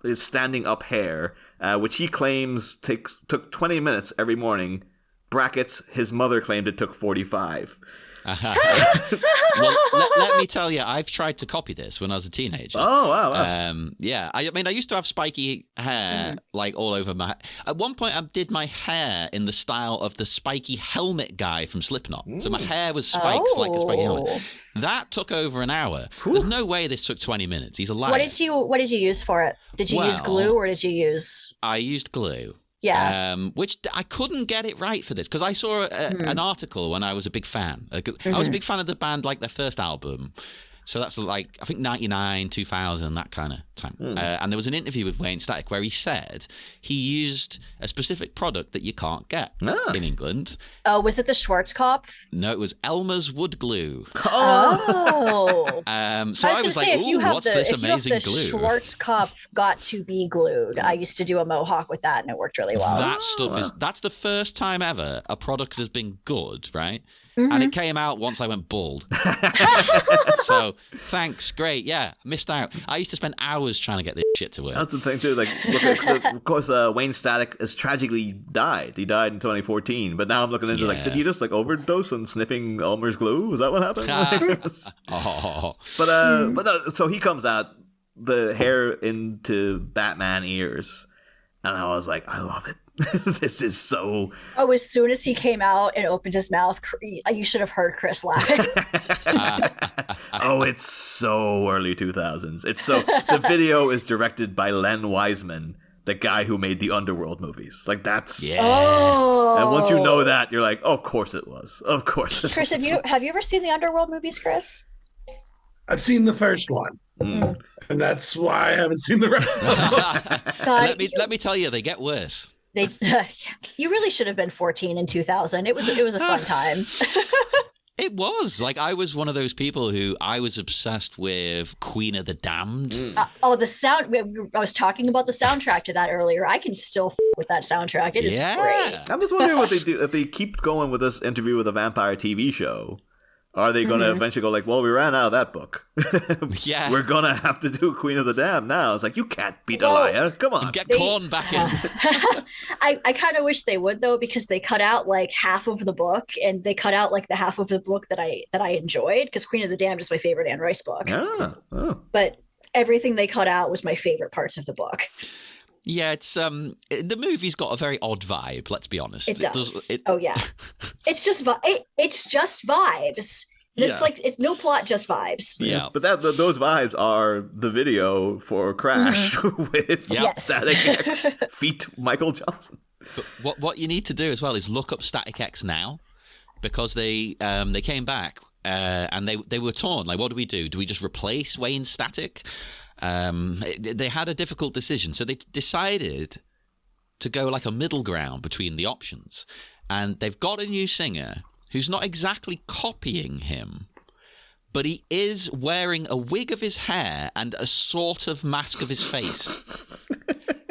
his standing up hair, which he claims took 20 minutes every morning. Brackets, his mother claimed it took 45. Well, let me tell you, I've tried to copy this when I was a teenager. Oh, wow. Yeah, I mean, I used to have spiky hair like all over my. At one point, I did my hair in the style of the spiky helmet guy from Slipknot. So my hair was spikes like the spiky helmet. That took over an hour. There's no way this took 20 minutes. He's a liar. What did you use for it? Did you use glue or did you use? I used glue. Yeah. Which I couldn't get it right for this because I saw an article when I was a big fan. I was a big fan of the band, like their first album. So that's like, I think 99, 2000, that kind of time. And there was an interview with Wayne Static where he said he used a specific product that you can't get in England. Oh, was it the Schwarzkopf? No, it was Elmer's wood glue. Oh. So I was like, ooh, what's this amazing glue? Schwarzkopf got to be glued. I used to do a mohawk with that and it worked really well. That stuff that's the first time ever a product has been good, right? And it came out once I went bald. So thanks, great, yeah, missed out. I used to spend hours trying to get this shit to work. That's the thing too. Like, look, of course, Wayne Static has tragically died. He died in 2014. But now I'm looking into like, did he just like overdose on sniffing Elmer's glue? Was that what happened? But no, so he comes out, the hair into Batman ears, and I was like, I love it. This is so. Oh, as soon as he came out and opened his mouth, you should have heard Chris laughing. Oh, it's so early 2000s. It's so. The video is directed by Len Wiseman, the guy who made the Underworld movies. Like that's. Yeah. Oh. And once you know that, you're like, oh, of course it was. Of course. Chris, have you ever seen the Underworld movies, Chris? I've seen the first one. And that's why I haven't seen the rest of them. Let me tell you, they get worse. You really should have been 14 in 2000. It was a fun time. It was like I was one of those people who I was obsessed with Queen of the Damned. The sound. I was talking about the soundtrack to that earlier. I can still with that soundtrack. It is great. I'm just wondering what they do if they keep going with this Interview with a Vampire TV show. Are they going to eventually go like, well, we ran out of that book. Yeah. We're going to have to do Queen of the Damned now. It's like, you can't beat a liar. Come on. Get Korn back in. I kind of wish they would, though, because they cut out like half of the book and they cut out like the half of the book that I enjoyed because Queen of the Damned is my favorite Anne Rice book. But everything they cut out was my favorite parts of the book. Yeah, it's the movie's got a very odd vibe. Let's be honest. It does. Oh yeah, it's just vibes. It's like it's no plot, just vibes. Yeah, but those vibes are the video for Crash with Static X feat Michael Johnson. But what you need to do as well is look up Static X now, because they came back and they were torn. Like, what do we do? Do we just replace Wayne Static? They had a difficult decision, so they decided to go like a middle ground between the options, and they've got a new singer who's not exactly copying him, but he is wearing a wig of his hair and a sort of mask of his face.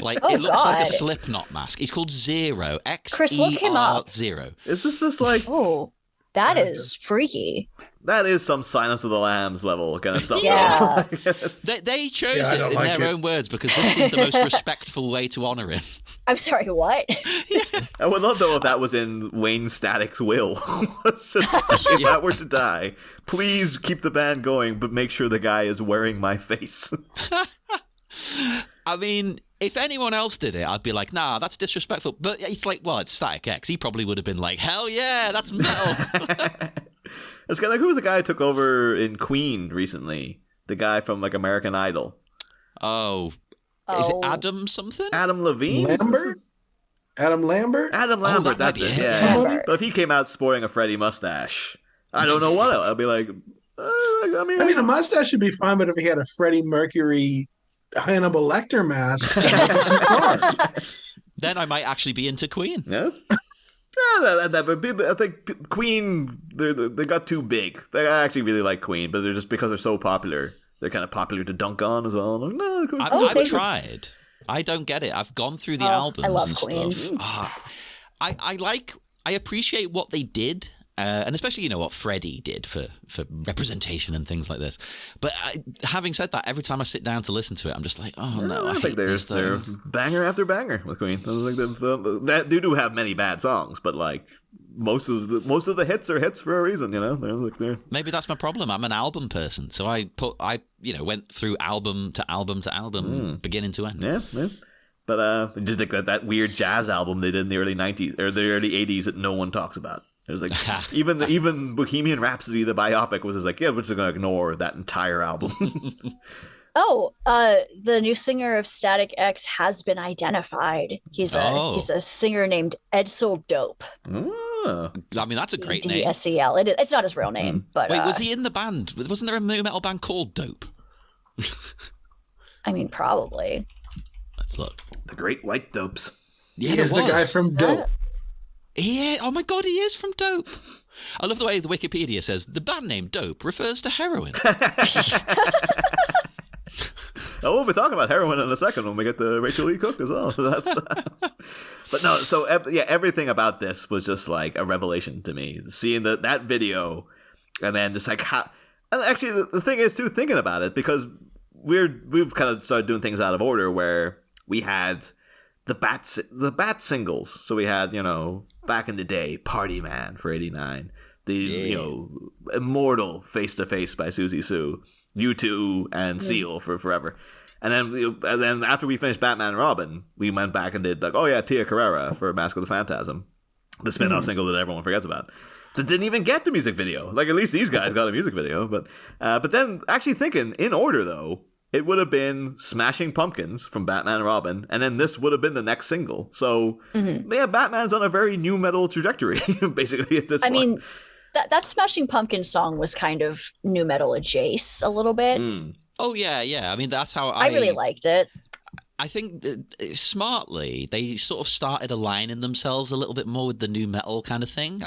Like Oh, it looks like a God. Slipknot mask. He's called Zero. Chris, look him up. Zero. Is this just like Oh, that is freaky. that is some Silence of the Lambs level kind of stuff? Yeah. They chose Yeah, I it don't in like their it. own words because this seemed the most respectful way to honor him. I'm sorry, what? I would love though if that was in Wayne Static's will. It's just, if that were to die, please keep the band going, but make sure the guy is wearing my face. I mean, if anyone else did it, I'd be like, nah, that's disrespectful. But it's like, well, it's Static X. He probably would have been like, hell yeah, that's metal. It's kind of like, who was the guy who took over in Queen recently? The guy from like American Idol. Oh. Is it Oh. Adam something? Adam Levine? Lambert? Adam Lambert? Adam Lambert, that that's might it. be it. Yeah. Lambert. But if he came out sporting a Freddy mustache, I don't know what else. I'd be like, I mean, a mustache should be fine, but if he had a Freddie Mercury Hannibal Lecter mask, Then I might actually be into Queen. yeah. Yeah, I think Queen, they got too big. I actually really like Queen, but they're just because they're so popular, they're kind of popular to dunk on as well. Like, no, Queen. I've tried. I don't get it. I've gone through the albums I love and Queen. stuff. I appreciate what they did. And especially, you know, what Freddie did for representation and things like this. But having said that, every time I sit down to listen to it, I'm just like, oh no, I think hate this, they're though. banger after banger with Queen. I was like, they do have many bad songs, but like most of the hits are hits for a reason. You know, they're Maybe that's my problem. I'm an album person, so I went through album to album to album, beginning to end. yeah. But did that weird jazz album they did in the early '90s or the early '80s that no one talks about? It was like even Bohemian Rhapsody, the biopic, was just like, yeah, we're just gonna ignore that entire album. Oh, the new singer of Static X has been identified. He's a singer named Edsel Dope. Ah. I mean, that's a great name. DSEL. It's not his real name, but Wait, was he in the band? Wasn't there a new metal band called Dope? I mean, probably. Let's look. The Great White Dopes. Yeah, He's the guy from Dope. Oh my god, he is from Dope. I love the way the Wikipedia says the band name Dope refers to heroin. Oh, we'll be talking about heroin in a second when we get to Rachel Lee Cook as well. That's, but no, so yeah, everything about this was just like a revelation to me. Seeing that video, and then just like how. And actually, the thing is too, thinking about it, because we've kind of started doing things out of order, where we had the Bat singles. So we had, you know, back in the day, Party Man for '89, you know, Immortal Face to Face by Susie Sue, U2 and Seal for Forever. And then after we finished Batman and Robin, we went back and did like, oh yeah, Tia Carrera for Mask of the Phantasm, the spin-off single that everyone forgets about. So didn't even get the music video. Like, at least these guys got a music video. But then actually thinking in order though, it would have been Smashing Pumpkins from Batman and Robin, and then this would have been the next single. So yeah, Batman's on a very new metal trajectory, basically at this point. I mean, that Smashing Pumpkins song was kind of new metal adjacent a little bit. Oh yeah. I mean, that's how I really liked it. I think smartly, they sort of started aligning themselves a little bit more with the new metal kind of thing.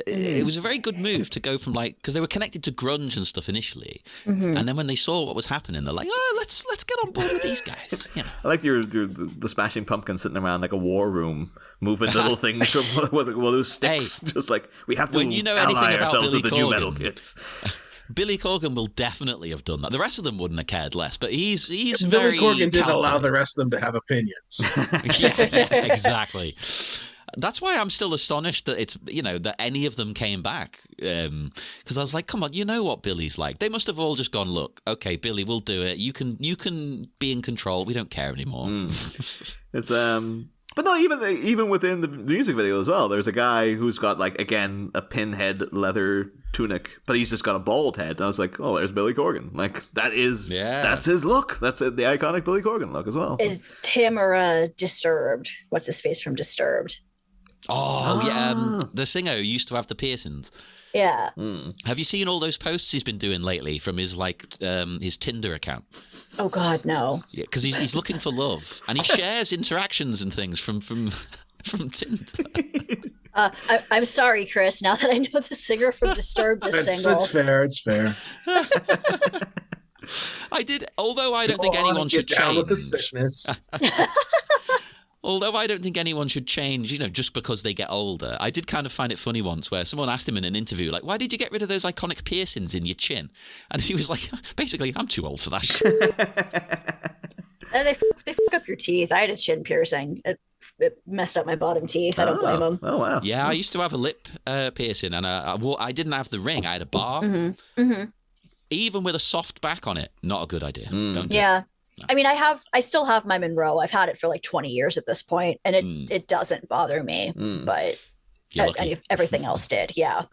It was a very good move to go from like, because they were connected to grunge and stuff initially, and then when they saw what was happening, they're like, oh, let's get on board with these guys. You know. I like the Smashing Pumpkins sitting around like a war room, moving little things from with those sticks. Hey, just like, we have to when you know anything ally about ourselves Billy with the new metal Corgan, kids. Billy Corgan will definitely have done that. The rest of them wouldn't have cared less, but he's Billy very Corgan didn't allow calculated. the rest of them to have opinions. yeah, exactly. That's why I'm still astonished that it's, you know, that any of them came back. Because I was like, come on, you know what Billy's like. They must have all just gone, look, okay, Billy, we'll do it. You can be in control. We don't care anymore. It's but no, even within the music video as well, there's a guy who's got like, again, a pinhead leather tunic, but he's just got a bald head. And I was like, oh, there's Billy Corgan. Like, that's his look. That's the iconic Billy Corgan look as well. Is Tim or Disturbed? What's his face from Disturbed? Oh, yeah. The singer who used to have the piercings. Yeah. Have you seen all those posts he's been doing lately from his his Tinder account? Oh God, no. Yeah, because he's looking for love, and he shares interactions and things from Tinder. I'm sorry, Chris. Now that I know the singer from Disturbed is single. It's fair. I did, although I don't think anyone should get down with the change. sickness. Although I don't think anyone should change, just because they get older. I did kind of find it funny once where someone asked him in an interview, like, why did you get rid of those iconic piercings in your chin? And he was like, basically, I'm too old for that. And they fuck up your teeth. I had a chin piercing. It messed up my bottom teeth. I don't blame them. Oh, wow. Yeah, I used to have a lip piercing, and I didn't have the ring. I had a bar. Even with a soft back on it, not a good idea. Don't do it. Yeah. I mean, I still have my Monroe. I've had it for like 20 years at this point, and it doesn't bother me, but everything else did. Yeah.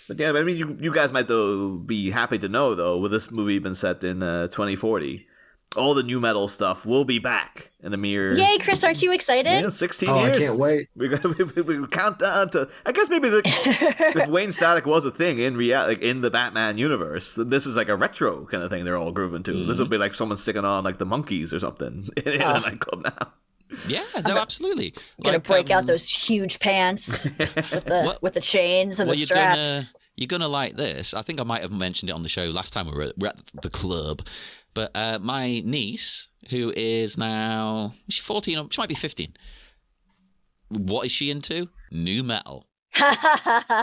But yeah, I mean, you guys might though be happy to know though, with this movie being set in 2040, all the new metal stuff will be back in a mere. Yay, Chris! Aren't you excited? Yeah, 16 years. I can't wait. We count down to. I guess maybe if Wayne Static was a thing in reality, like in the Batman universe, this is like a retro kind of thing. They're all grooving to. This would be like someone sticking on like the Monkees or something in a nightclub now. Yeah, no, absolutely. I'm gonna break out those huge pants with the chains and the straps. You're gonna like this. I think I might have mentioned it on the show last time we were at the club. But my niece, who is now, is she 14 or she might be 15. What is she into? New metal.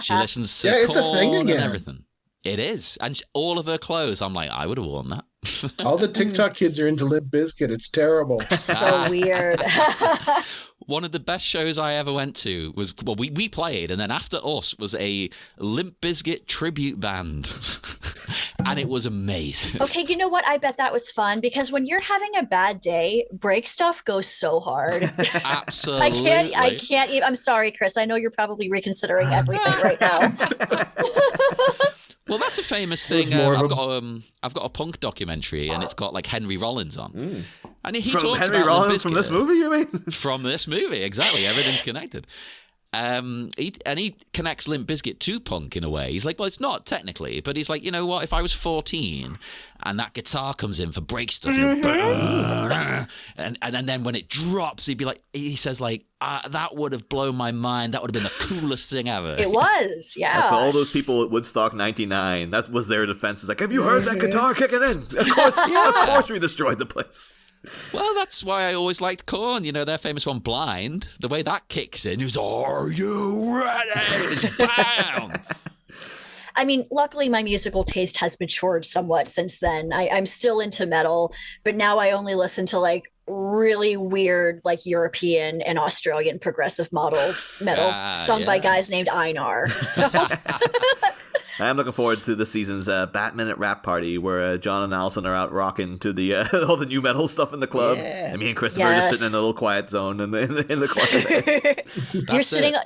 She listens to Korn and everything. It is. And all of her clothes, I'm like, I would have worn that. All the TikTok kids are into Limp Bizkit. It's terrible. So weird. One of the best shows I ever went to was, well, we played, and then after us was a Limp Bizkit tribute band. And it was amazing. Okay, you know what? I bet that was fun, because when you're having a bad day, break stuff goes so hard. Absolutely. I can't even. I'm sorry, Chris. I know you're probably reconsidering everything right now. Well, that's a famous thing. I've got a punk documentary, and it's got like Henry Rollins on. And he from talks Henry about Rollins from this movie, you mean? From this movie, exactly. Everything's connected. He connects Limp Bizkit to punk in a way. He's like, well, it's not technically, but he's like, you know what? If I was 14 and that guitar comes in for break stuff, and then when it drops, he says like, that would have blown my mind. That would have been the coolest thing ever. It was, yeah. But all those people at Woodstock '99, that was their defense. It's like, have you heard that guitar kicking in? Of course, we destroyed the place. Well, that's why I always liked Korn. Their famous one, Blind. The way that kicks in is, are you ready? It's bam! I mean, luckily my musical taste has matured somewhat since then. I'm still into metal, but now I only listen to like really weird, like European and Australian progressive metal sung by guys named Einar. So... I'm looking forward to this season's Batman at Rap Party, where John and Alyson are out rocking to the all the new metal stuff in the club, and me and Christopher are just sitting in a little quiet zone in the corner.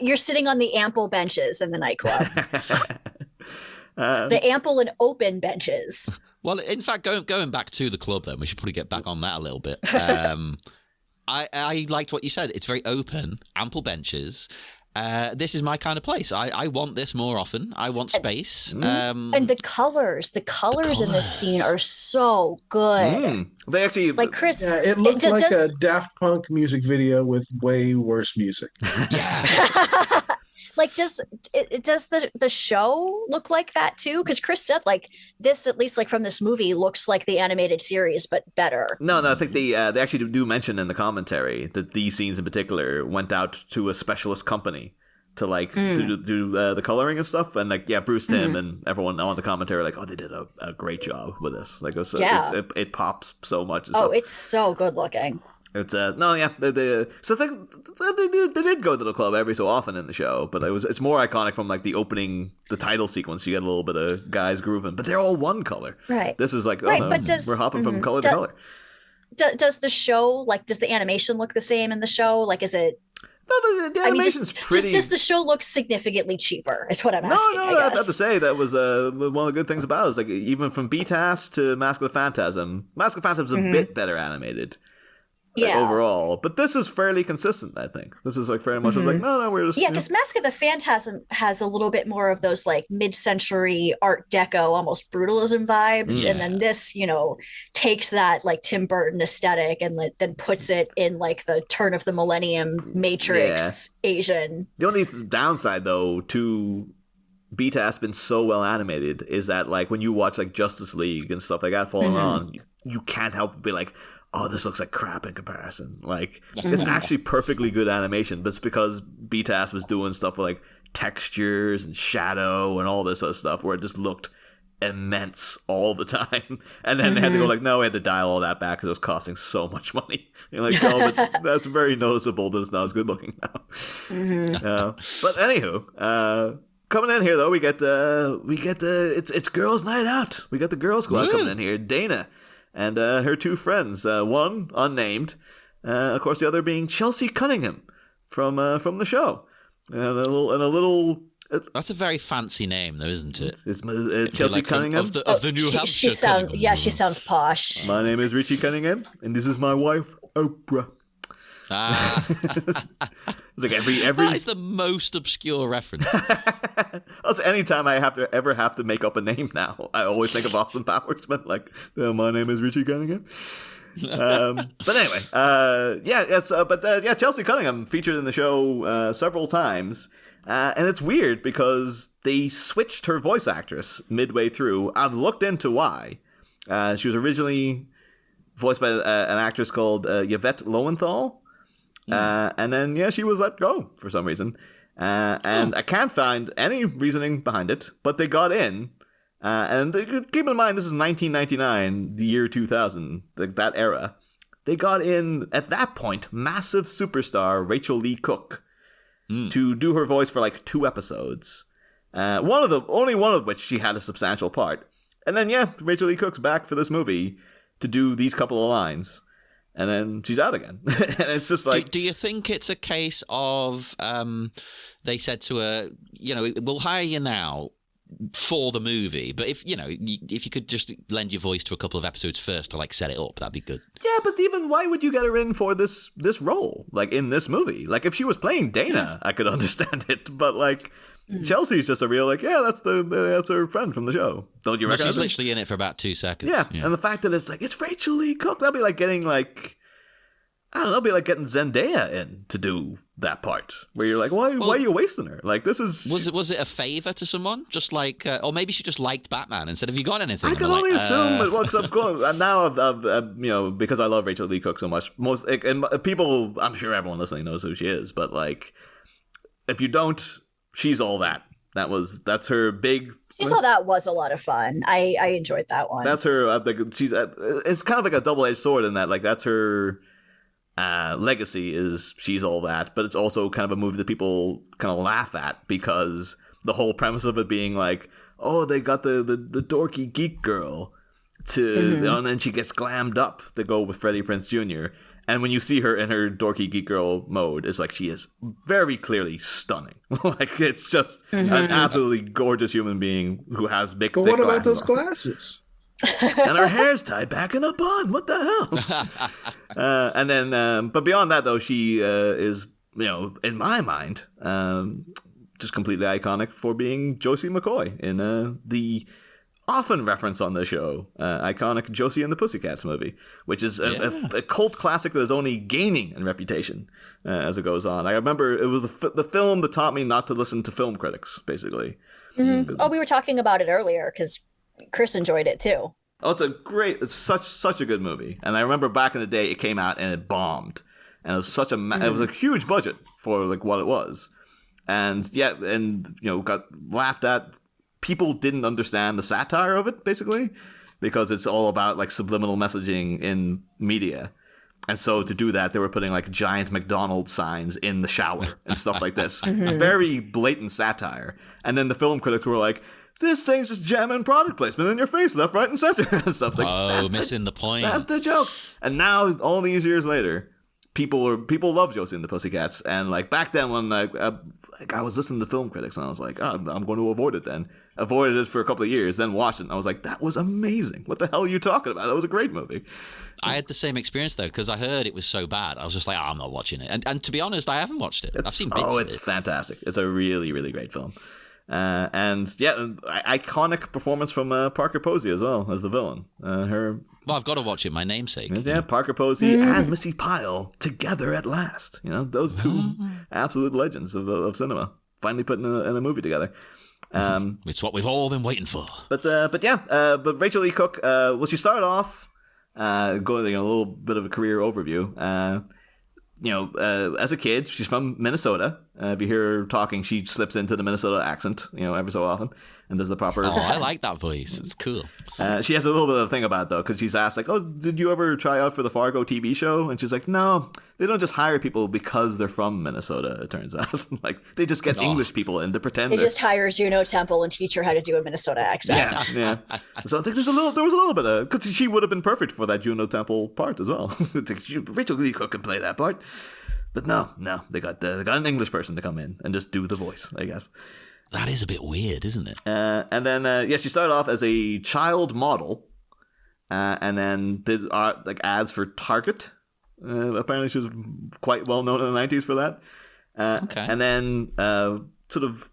You're sitting on the ample benches in the nightclub. The ample and open benches. Well, in fact, going back to the club, then we should probably get back on that a little bit. I liked what you said. It's very open, ample benches. This is my kind of place. I want this more often. I want space. And the colors in this scene are so good. They actually, like Chris. Yeah, it looked like a Daft Punk music video with way worse music. Yeah. Like, does the show look like that too? Because Chris said like this, at least like from this movie, looks like the animated series but better. No, I think they actually do mention in the commentary that these scenes in particular went out to a specialist company to like do the coloring and stuff, and like Bruce, Tim, and everyone on the commentary were like, oh, they did a great job with this. Like, it pops so much. It's so good looking. It's so they did go to the club every so often in the show, but it's more iconic from like the title sequence. You get a little bit of guys grooving, but they're all one color. Right. This is like, we're hopping from color to color. Does the show, like, does the animation look the same in the show? Like, is it? No, the animation's pretty. Does the show look significantly cheaper? Is what I'm asking. No, I have to say that was one of the good things about it. Is like even from BTAS to Mask of the Phantasm. Mask of the Phantasm's a bit better animated. Overall, but this is fairly consistent. I think this is like very much like we're just because Mask of the Phantasm has a little bit more of those like mid-century Art Deco, almost brutalism vibes, and then this takes that like Tim Burton aesthetic and then puts it in like the turn of the millennium Matrix Asian. The only downside though to BTAS been so well animated is that like when you watch like Justice League and stuff like that falling on, you can't help but be like, oh, this looks like crap in comparison. Like, it's actually perfectly good animation, but it's because BTAS was doing stuff with like textures and shadow and all this other stuff where it just looked immense all the time. And then they had to go like, no, we had to dial all that back because it was costing so much money. You're like, oh, but that's very noticeable that it's not as good looking now. But anywho, coming in here though, we get it's girls' night out. We got the girls' squad coming in here. Dana and her two friends, one unnamed, of course the other being Chelsea Cunningham from the show, and a little. That's a very fancy name, though, isn't it? It's Chelsea like Cunningham of the New Hampshire. She sounds posh. My name is Richie Cunningham, and this is my wife, Oprah. It's like every that is the most obscure reference. Also, anytime I ever have to make up a name now, I always think of Austin Powers. But like, my name is Richie Cunningham. But anyway, Chelsea Cunningham featured in the show several times, and it's weird because they switched her voice actress midway through. I've looked into why. She was originally voiced by an actress called Yvette Lowenthal. And then, she was let go for some reason. And I can't find any reasoning behind it, but they got in. And keep in mind, this is 1999, the year 2000, that era. They got in, at that point, massive superstar Rachel Lee Cook to do her voice for like 2 episodes. Only one of which she had a substantial part. And then, Rachel Lee Cook's back for this movie to do these couple of lines. And then she's out again. And it's just like... Do you think it's a case of they said to her, we'll hire you now for the movie, but if you could just lend your voice to a couple of episodes first to like set it up, that'd be good. Yeah, but even why would you get her in for this role, like in this movie? Like if she was playing Dana, I could understand it, but like... Chelsea's just a real that's her friend from the show. Don't you recognize? She's literally in it for about 2 seconds. Yeah, and the fact that it's like it's Rachel Lee Cook, that'd be like getting like be like getting Zendaya in to do that part where you're like, why are you wasting her? Like this is was it a favor to someone? Just like or maybe she just liked Batman and said, "Have you got anything?" I can only assume it works up good. And now I've because I love Rachel Lee Cook so much, and people, I'm sure everyone listening knows who she is, but like if you don't. She's All That. That's her big. She's All That was a lot of fun. I enjoyed that one. That's her. It's kind of like a double-edged sword in that, like that's her legacy is She's All That, but it's also kind of a movie that people kind of laugh at because the whole premise of it being like, oh, they got the dorky geek girl and then she gets glammed up to go with Freddie Prinze Jr. And when you see her in her dorky geek girl mode, it's like she is very clearly stunning. Like it's just an absolutely gorgeous human being who has big. But what about those glasses? And her hair's tied back in a bun. What the hell? And then, but beyond that, though, she is, in my mind, just completely iconic for being Josie McCoy in the often referenced on the show, iconic Josie and the Pussycats movie, which is a cult classic that is only gaining in reputation as it goes on. I remember it was the film that taught me not to listen to film critics, basically. Mm-hmm. Oh, we were talking about it earlier because Chris enjoyed it too. Oh, it's such a good movie. And I remember back in the day it came out and it bombed. And it was it was a huge budget for like what it was. And got laughed at. People didn't understand the satire of it, basically, because it's all about like subliminal messaging in media. And so to do that, they were putting like giant McDonald's signs in the shower and stuff like this. A very blatant satire. And then the film critics were like, this thing's just jamming product placement in your face, left, right, and center. And stuff. Like, missing the point. That's the joke. And now, all these years later, people love Josie and the Pussycats. And like back then when I was listening to film critics and I was like, I'm going to avoid it then. Avoided it for a couple of years, then watched it, and I was like, that was amazing. What the hell are you talking about? That was a great movie. I had the same experience, though, because I heard it was so bad. I was just like, I'm not watching it. And to be honest, I haven't watched it. I've seen bits of it. It's fantastic. It's a really, really great film. Iconic performance from Parker Posey as well as the villain. Well, I've got to watch it, my namesake. Yeah, Parker Posey and Missy Pyle together at last. Those two absolute legends of cinema. Finally putting in a movie together. It's what we've all been waiting for. But Rachel Lee Cook, she started off going a little bit of a career overview. As a kid, she's from Minnesota. If you hear her talking, she slips into the Minnesota accent, every so often, and does the proper. Oh, I like that voice. It's cool. She has a little bit of a thing about it, though, because she's asked, like, "Oh, did you ever try out for the Fargo TV show?" And she's like, "No, they don't just hire people because they're from Minnesota. It turns out, like, they just get English people in to pretend." They just hire Juno Temple and teach her how to do a Minnesota accent. Yeah. So I think there was a little bit of, because she would have been perfect for that Juno Temple part as well. Rachel Lee Cook could play that part. But no, they got an English person to come in and just do the voice, I guess. That is a bit weird, isn't it? And then, she started off as a child model, and then did ads for Target. Apparently, she was quite well known in the 90s for that. Okay. And then sort of,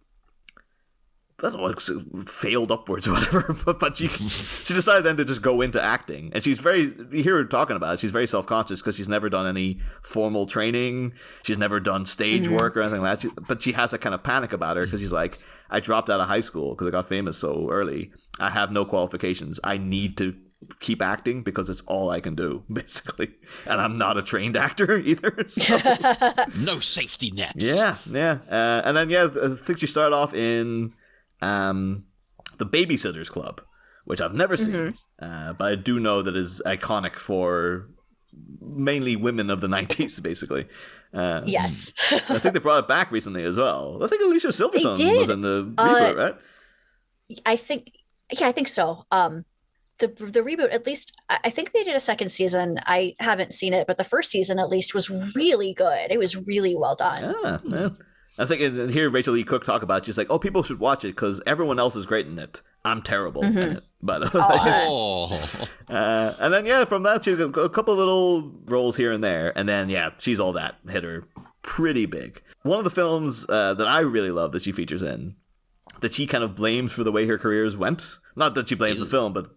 I don't know, failed upwards or whatever, but she decided then to just go into acting. And she's you hear her talking about it, she's very self-conscious because she's never done any formal training. She's never done stage work or anything like that. But she has a kind of panic about her because she's like, I dropped out of high school because I got famous so early. I have no qualifications. I need to keep acting because it's all I can do, basically. And I'm not a trained actor either. So. No safety nets. Yeah. And then, I think she started off in... the Babysitters Club, which I've never seen, but I do know that is iconic for mainly women of the 90s, basically. Yes. I think they brought it back recently as well. I think Alicia Silverstone was in the reboot, right? I think so. The reboot, at least, I think they did a second season. I haven't seen it, but the first season, at least, was really good. It was really well done. Yeah. I think in here Rachel E. Cook talk about it, she's like, oh, people should watch it because everyone else is great in it. I'm terrible in it, by the way. Oh. And then, from that, she got a couple little roles here and there. And then, She's All That hit her pretty big. One of the films that I really love that she features in, that she kind of blames for the way her careers went. Not that she blames the film, but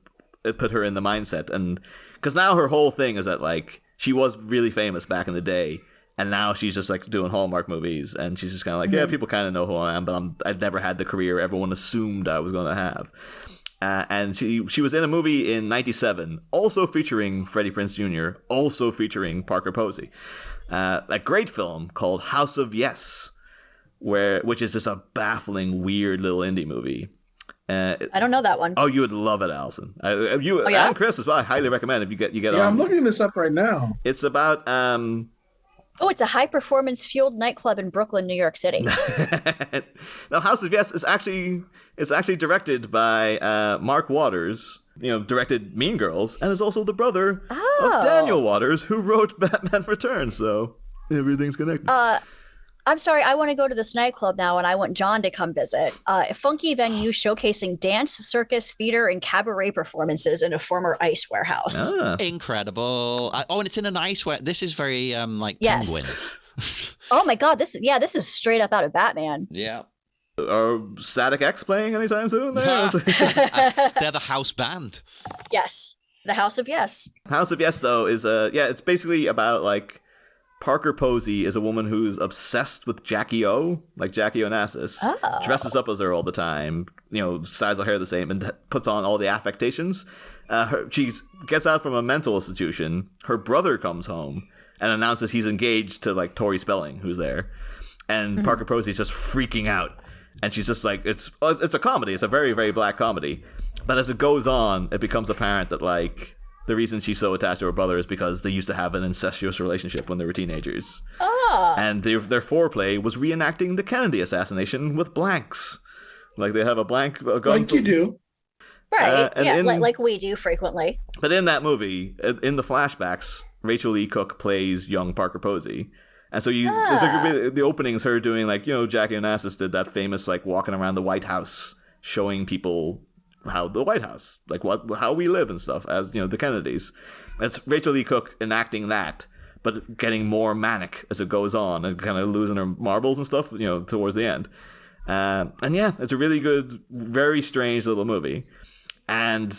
it put her in the mindset. And because now her whole thing is that, like, she was really famous back in the day. And now she's just like doing Hallmark movies, and she's just kind of like, people kind of know who I am, but I've never had the career everyone assumed I was going to have. And she was in a movie in '97, also featuring Freddie Prinze Jr., also featuring Parker Posey, a great film called House of Yes, which is just a baffling, weird little indie movie. I don't know that one. Oh, you would love it, Alyson. And Chris as well. I highly recommend if you get on. Yeah, I'm looking this up right now. It's about it's a high-performance fueled nightclub in Brooklyn, New York City. Now, House of Yes is actually directed by Mark Waters, directed Mean Girls, and is also the brother of Daniel Waters, who wrote Batman Returns. So everything's connected. I'm sorry, I want to go to this nightclub now, and I want John to come visit. A funky venue showcasing dance, circus, theater, and cabaret performances in a former ice warehouse. Incredible. And it's in an ice warehouse. This is very Penguin. Oh my God, this is straight up out of Batman. Yeah. Are Static X playing anytime soon? They're the house band. Yes, the House of Yes. House of Yes, though, is it's basically about like Parker Posey is a woman who's obsessed with Jackie O, like Jackie Onassis, dresses up as her all the time, styles her hair the same, and puts on all the affectations. She gets out from a mental institution. Her brother comes home and announces he's engaged to like Tori Spelling, who's there, and Parker Posey's just freaking out, and she's just like, it's a comedy. It's a very, very black comedy, but as it goes on, it becomes apparent that like, the reason she's so attached to her brother is because they used to have an incestuous relationship when they were teenagers. And their foreplay was reenacting the Kennedy assassination with blanks. Like they have a blank gun. Like you do. Right. Like we do frequently. But in that movie, in the flashbacks, Rachel E. Cook plays young Parker Posey. And so the opening's her doing like, Jackie Onassis did that famous like walking around the White House showing people how the White House, like how we live and stuff, as the Kennedys. It's Rachel E. Cook enacting that, but getting more manic as it goes on and kind of losing her marbles and stuff, towards the end. It's a really good, very strange little movie. And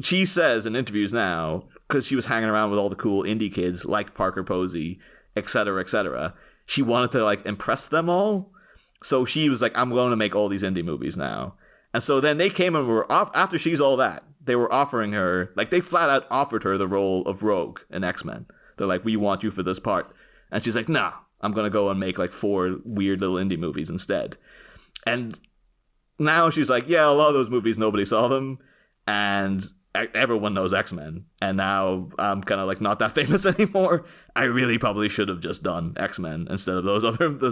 she says in interviews now, because she was hanging around with all the cool indie kids like Parker Posey, et cetera, she wanted to like impress them all. So she was like, I'm going to make all these indie movies now. And so then they came and were off after She's All That. they were offering her, like, they flat out offered her the role of Rogue in X-Men. They're like, we want you for this part. And she's like, nah, I'm going to go and make like 4 weird little indie movies instead. And now she's like, yeah, a lot of those movies, nobody saw them. And everyone knows X-Men. And now I'm kind of like not that famous anymore. I really probably should have just done X-Men instead of those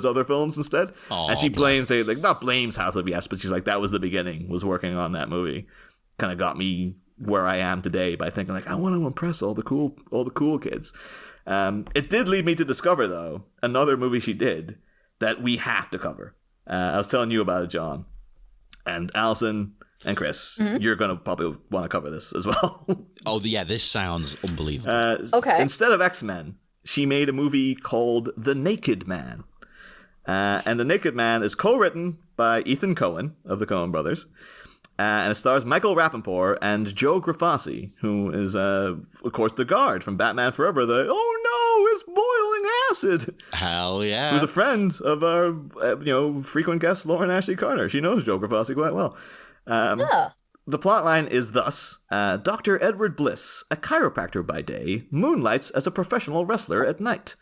other films instead. Aww, and she blames, not blames House of Yes, but she's like, that was the beginning, was working on that movie. Kind of got me where I am today by thinking like, I want to impress all the cool kids. It did lead me to discover, though, another movie she did that we have to cover. I was telling you about it, John. And Alyson and Chris, you're going to probably want to cover this as well. Oh, yeah, this sounds unbelievable. Okay. Instead of X-Men, she made a movie called The Naked Man. And The Naked Man is co-written by Ethan Coen of the Coen brothers. And it stars Michael Rapaport and Joe Grafasi, who is, of course, the guard from Batman Forever. It's boiling acid. Hell yeah. Who's a friend of our, frequent guest Lauren Ashley Carter. She knows Joe Grafasi quite well. The plotline is thus: Dr. Edward Bliss, a chiropractor by day, moonlights as a professional wrestler at night.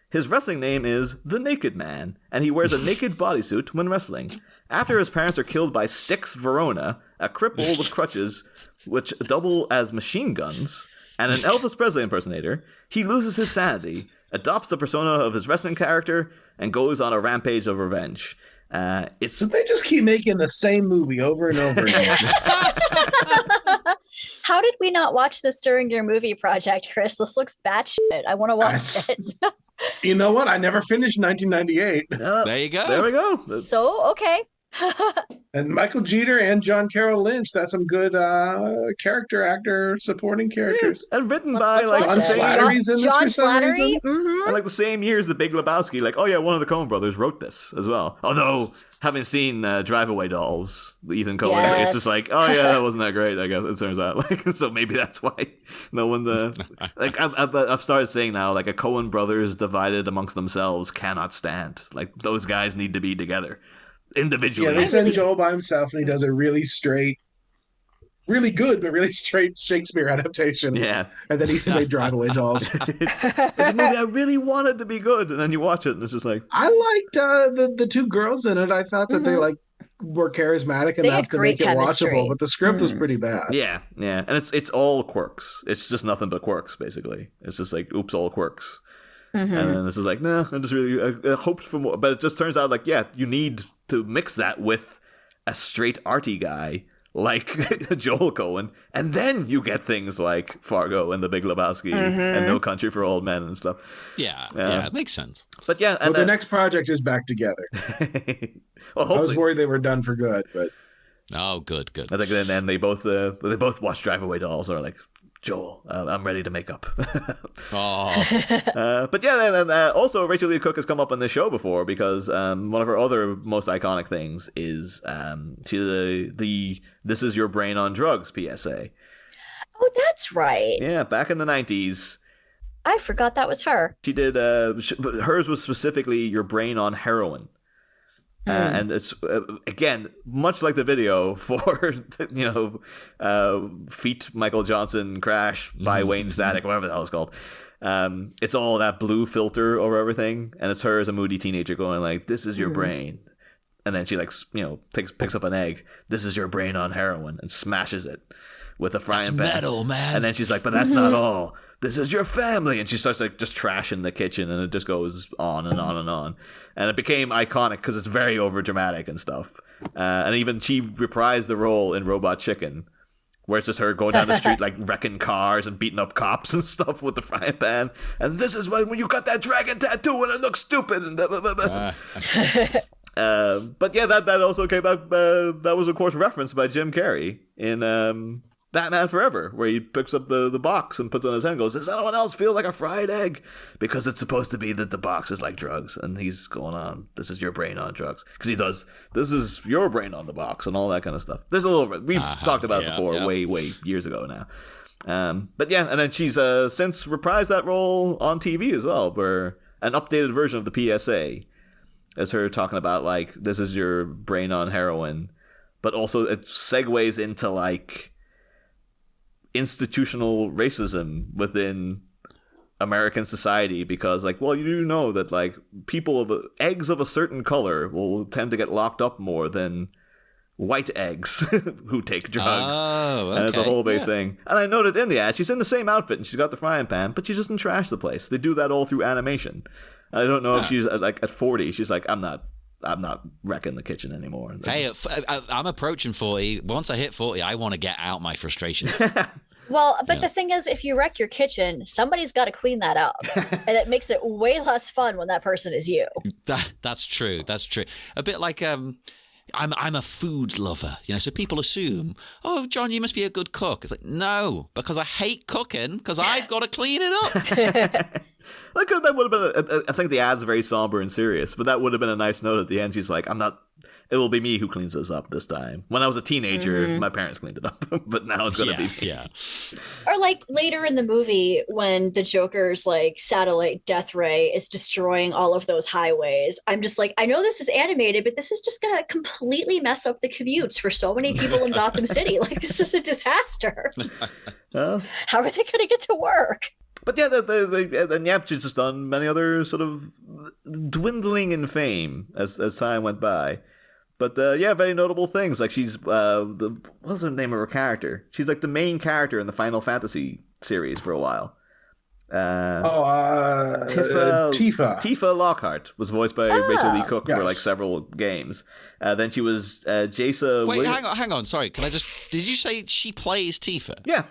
His wrestling name is The Naked Man, and he wears a naked bodysuit when wrestling. After his parents are killed by Styx Verona, a cripple with crutches which double as machine guns, and an Elvis Presley impersonator, he loses his sanity, adopts the persona of his wrestling character, and goes on a rampage of revenge. So they just keep making the same movie over and over again. How did we not watch this during your movie project, Chris? This looks batshit. I want to watch it. You know what? I never finished 1998. There you go. There we go. So, okay. And Michael Jeter and John Carroll Lynch. That's some good character actor supporting characters. And written Let's by watch like it. the same, Slattery's in this John for some Slattery? reason. Mhm. and like the same year as The Big Lebowski. Like, oh yeah, one of the Coen brothers wrote this as well. Although having seen Drive Away Dolls, the Ethan Coen, Yes. it's just like, oh yeah, that wasn't that great. I guess it turns out, like, so maybe that's why no one. Like I've started saying now, like a Coen brothers divided amongst themselves cannot stand. Like those guys need to be together individually. Yeah, they send Joel by himself, and he does a really straight, really good, but really straight Shakespeare adaptation. Yeah. And then he made Drive Away Dolls. It's a movie I really wanted to be good, and then you watch it, and it's just like, I liked the 2 girls in it. I thought that they were charismatic They enough had to great make it chemistry. watchable, but the script was pretty bad. yeah, and it's all quirks. It's just nothing but quirks, basically. It's just like, oops, all quirks. And then this is like, no, I just really I hoped for more. But it just turns out like, yeah, you need to mix that with a straight arty guy like Joel Coen, and then you get things like Fargo and The Big Lebowski and No Country for Old Men and stuff. Yeah, it makes sense. But yeah, Well, and the next project is back together. well, I was hopefully. worried they were done for good, but Oh, good. I think then they both watch Drive Away Dolls and are like, Joel, I'm ready to make up. Oh, But yeah, and also Rachel Lee Cook has come up on this show before because one of her other most iconic things is she did the "This Is Your Brain on Drugs" PSA. Oh, that's right. Yeah, back in the 90s. I forgot that was her. She did, but hers was specifically Your Brain on Heroin. And it's, again, much like the video for, Feet Michael Johnson Crash by Wayne Static, whatever the hell it's called. It's all that blue filter over everything. And it's her as a moody teenager going like, this is your brain. And then she picks up an egg. This is your brain on heroin, and smashes it with a frying pan. metal, man. And then she's like, but that's not all. This is your family. And she starts like just trashing the kitchen, and it just goes on and on and on. And it became iconic because it's very over dramatic and stuff. And even she reprised the role in Robot Chicken, where it's just her going down the street like wrecking cars and beating up cops and stuff with the frying pan. And this is when you got that dragon tattoo and it looks stupid and blah, blah, blah, blah. But yeah, that also came back. That was of course referenced by Jim Carrey in Batman Forever, where he picks up the box and puts it on his head and goes, does anyone else feel like a fried egg? Because it's supposed to be that the box is like drugs. And he's going on, this is your brain on drugs. Because he does, this is your brain on the box and all that kind of stuff. There's a little, we've talked about it before, way years ago now. But yeah, and then she's since reprised that role on TV as well, where an updated version of the PSA is her talking about like, this is your brain on heroin. But also it segues into like, institutional racism within American society, because like, well, you do know that like eggs of a certain color will tend to get locked up more than white eggs who take drugs. Oh, okay. And it's a whole big thing. And I noted in the ad, she's in the same outfit and she's got the frying pan, but she doesn't trash the place. They do that all through animation. I don't know if she's like at 40, she's like, I'm not wrecking the kitchen anymore. Hey, I'm approaching 40. Once I hit 40, I want to get out my frustrations. Well, but the thing is, if you wreck your kitchen, somebody's got to clean that up. And it makes it way less fun when that person is you. That's true. That's true. A bit like I'm a food lover, so people assume, oh, John, you must be a good cook. It's like, no, because I hate cooking because I've got to clean it up. That would have been, I think the ad's very somber and serious, but that would have been a nice note at the end. She's like, it will be me who cleans this up this time. When I was a teenager, my parents cleaned it up, but now it's going to be me. Yeah. Or like later in the movie when the Joker's like satellite death ray is destroying all of those highways. I'm just like, I know this is animated, but this is just going to completely mess up the commutes for so many people in Gotham City. Like, this is a disaster. How are they going to get to work? But yeah, and yep, she's just done many other sort of dwindling in fame as time went by. But yeah, very notable things. Like she's what's the name of her character? She's like the main character in the Final Fantasy series for a while. Tifa Lockhart was voiced by Rachel Lee Cook for like several games. Then she was Jaisa. Wait, hang on. Sorry, can I just? Did you say she plays Tifa? Yeah.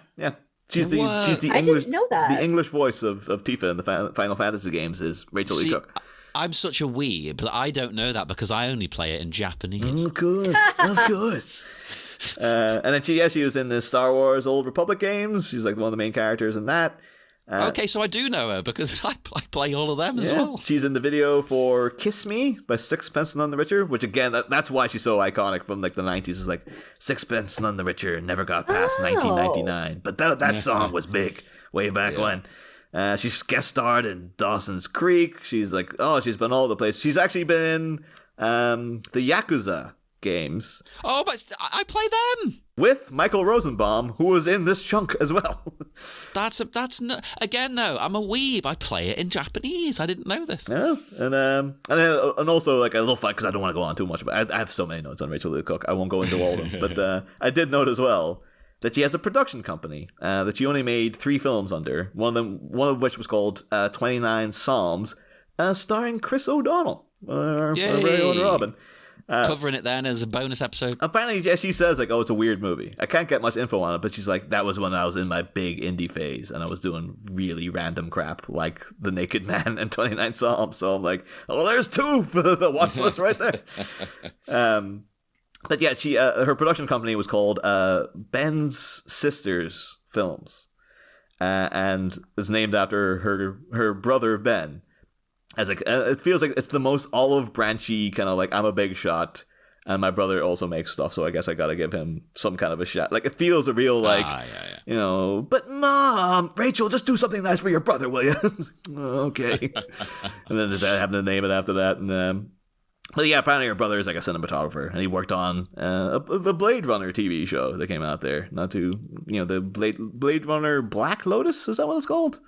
She's the I English. didn't know that. The English voice of Tifa in the Final Fantasy games is Rachel Lee Cook. I'm such a weeb, but I don't know that because I only play it in Japanese. Of course. And then she was in the Star Wars Old Republic games. She's like one of the main characters in that. Okay, so I do know her because I play all of them as well. She's in the video for Kiss Me by Sixpence None the Richer, which again, that's why she's so iconic from like the 90s. Is like Sixpence None the Richer never got past 1999. But that song was big way back when. She's guest starred in Dawson's Creek. She's like, she's been all over the place. She's actually been in the Yakuza games. Oh, but I play them with Michael Rosenbaum, who was in this chunk as well. That's no. Again, no, I'm a weeb. I play it in Japanese. I didn't know this. Yeah, and also like a little fun because I don't want to go on too much, but I have so many notes on Rachel Lee Cook. I won't go into all of them, but I did note as well that she has a production company that she only made 3 films under. One of which was called 29 Psalms, starring Chris O'Donnell, our very own Robin. Covering it then as a bonus episode. Apparently, she says like, it's a weird movie. I can't get much info on it, but she's like, that was when I was in my big indie phase and I was doing really random crap like The Naked Man and 29 Psalms. So I'm like, there's 2 for the watch list right there. But yeah, she her production company was called Ben's Sisters Films, and is named after her brother Ben. As like, it feels like it's the most olive branchy kind of like, I'm a big shot, and my brother also makes stuff, so I guess I gotta give him some kind of a shot. Like, it feels a real like, but Mom, Rachel, just do something nice for your brother, will you? Okay. And then just having to name it after that, and but yeah, apparently her brother is like a cinematographer, and he worked on the Blade Runner TV show that came out there. Not too, the Blade Runner Black Lotus, is that what it's called?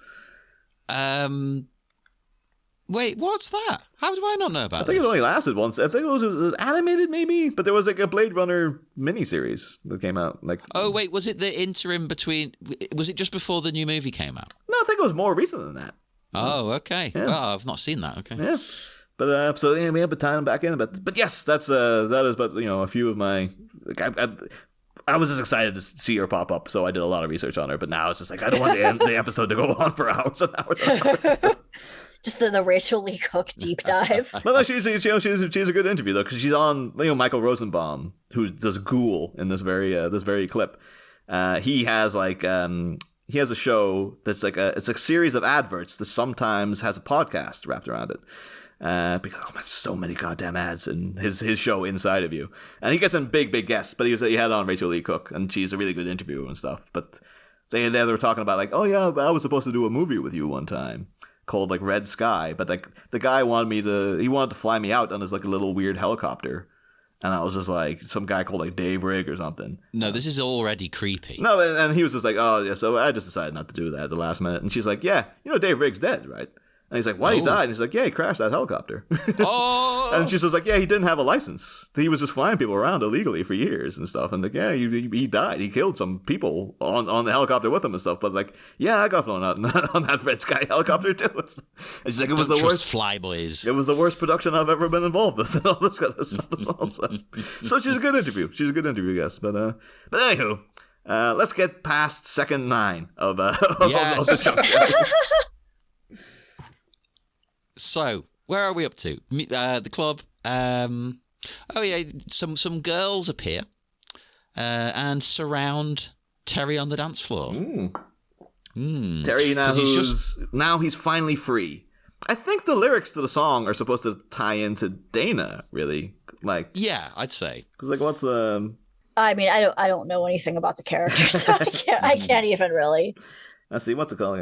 Wait, what's that? How do I not know about it? I think it only lasted once. I think it was animated, maybe, but there was like a Blade Runner miniseries that came out. Like, oh wait, was it the interim between? Was it just before the new movie came out? No, I think it was more recent than that. Oh, okay. Yeah. Well, I've not seen that. Okay. Yeah. But so yeah, we have the time back in. But yes, that is. But a few of my. I was just excited to see her pop up, so I did a lot of research on her. But now it's just like I don't want the episode to go on for hours and hours. Just the Rachel Lee Cook deep dive. But no, she's a good interview though, because she's on Michael Rosenbaum, who does Ghoul in this very clip. He has a show that's like it's a series of adverts that sometimes has a podcast wrapped around it. Because there's so many goddamn ads in his show Inside of You, and he gets in big guests. But he had on Rachel Lee Cook, and she's a really good interviewer and stuff. But they were talking about like, oh yeah, I was supposed to do a movie with you one time called like Red Sky, but like the guy wanted to fly me out on his like a little weird helicopter, And I was just like, some guy called like Dave Rigg or something. No, this is already creepy. No, and he was just like, oh, yeah, so I just decided not to do that at the last minute. And she's like, yeah, Dave Rigg's dead, right? And he's like, why did he die? And he's like, yeah, he crashed that helicopter. Oh! And she's just like, yeah, he didn't have a license. He was just flying people around illegally for years and stuff. And like, yeah, he died. He killed some people on the helicopter with him and stuff. But like, yeah, I got flown out on that Red Sky helicopter too. And she's like, it was the worst flyboys. It was the worst production I've ever been involved with, and all this kind of stuff as well. So she's a good interview. She's a good interview, I guess. But anywho, let's get past second 9 of the chunk. So, where are we up to? The club. Some girls appear and surround Terry on the dance floor. Terry now he's finally free. I think the lyrics to the song are supposed to tie into Dana, really. Like, yeah, I'd say. Because like, what's the? I mean, I don't know anything about the characters, so I can't even really. Let's see, what's it called?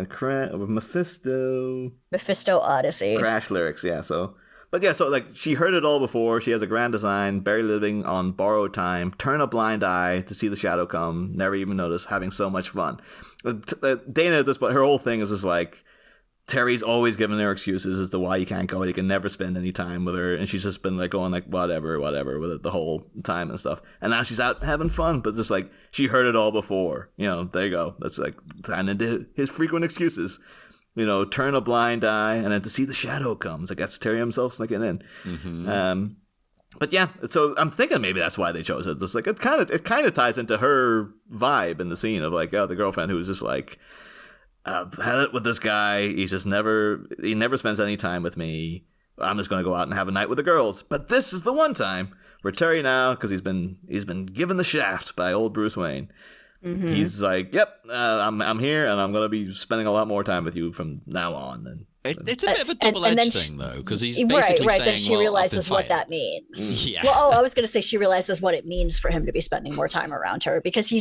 Mephisto Odyssey. Crash lyrics, yeah. So like she heard it all before. She has a grand design, barely living on borrowed time. Turn a blind eye to see the shadow come. Never even notice. Having so much fun. Dana at this point, her whole thing is just like Terry's always giving her excuses as to why he can't go. He can never spend any time with her, and she's just been like going like whatever with it the whole time and stuff. And now she's out having fun, but just like she heard it all before. There you go. That's like tying into his frequent excuses. Turn a blind eye, and then to see the shadow comes. Like that's Terry himself sneaking in. Mm-hmm. But yeah, so I'm thinking maybe that's why they chose it. Just like it kind of ties into her vibe in the scene of like the girlfriend who's just like. I've had it with this guy. He never spends any time with me. I'm just going to go out and have a night with the girls. But this is the one time where Terry now, because he's been given the shaft by old Bruce Wayne. Mm-hmm. He's like, yep, I'm here, and I'm going to be spending a lot more time with you from now on. And it's a bit of a double-edged thing, though, because he's basically saying, then she realizes what that means. Yeah. Well, I was going to say she realizes what it means for him to be spending more time around her, because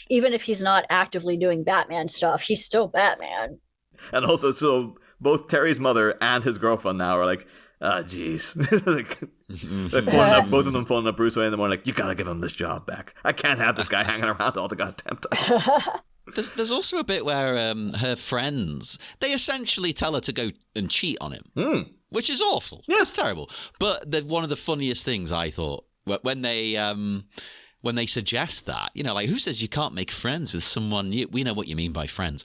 even if he's not actively doing Batman stuff, he's still Batman. And also, so both Terry's mother and his girlfriend now are like, jeez. Both of them phoning up Bruce Wayne in the morning, like, you got to give him this job back. I can't have this guy hanging around all the goddamn time. There's also a bit where her friends, they essentially tell her to go and cheat on him, which is awful. Yeah, it's terrible. But one of the funniest things I thought when they suggest that, like who says you can't make friends with someone? We know what you mean by friends.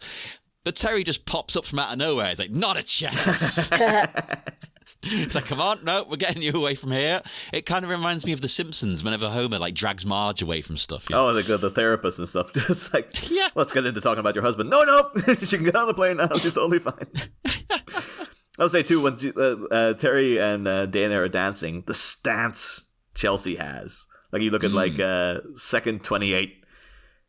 But Terry just pops up from out of nowhere. He's like, not a chance. It's like, come on, no, we're getting you away from here. It kind of reminds me of The Simpsons whenever Homer like drags Marge away from stuff. Oh, the therapist and stuff. Just like, yeah, let's get into talking about your husband. No, she can get on the plane now. She's totally fine. I'll say too, when Terry and Dana are dancing, the stance Chelsea has. Like you look at like second 28.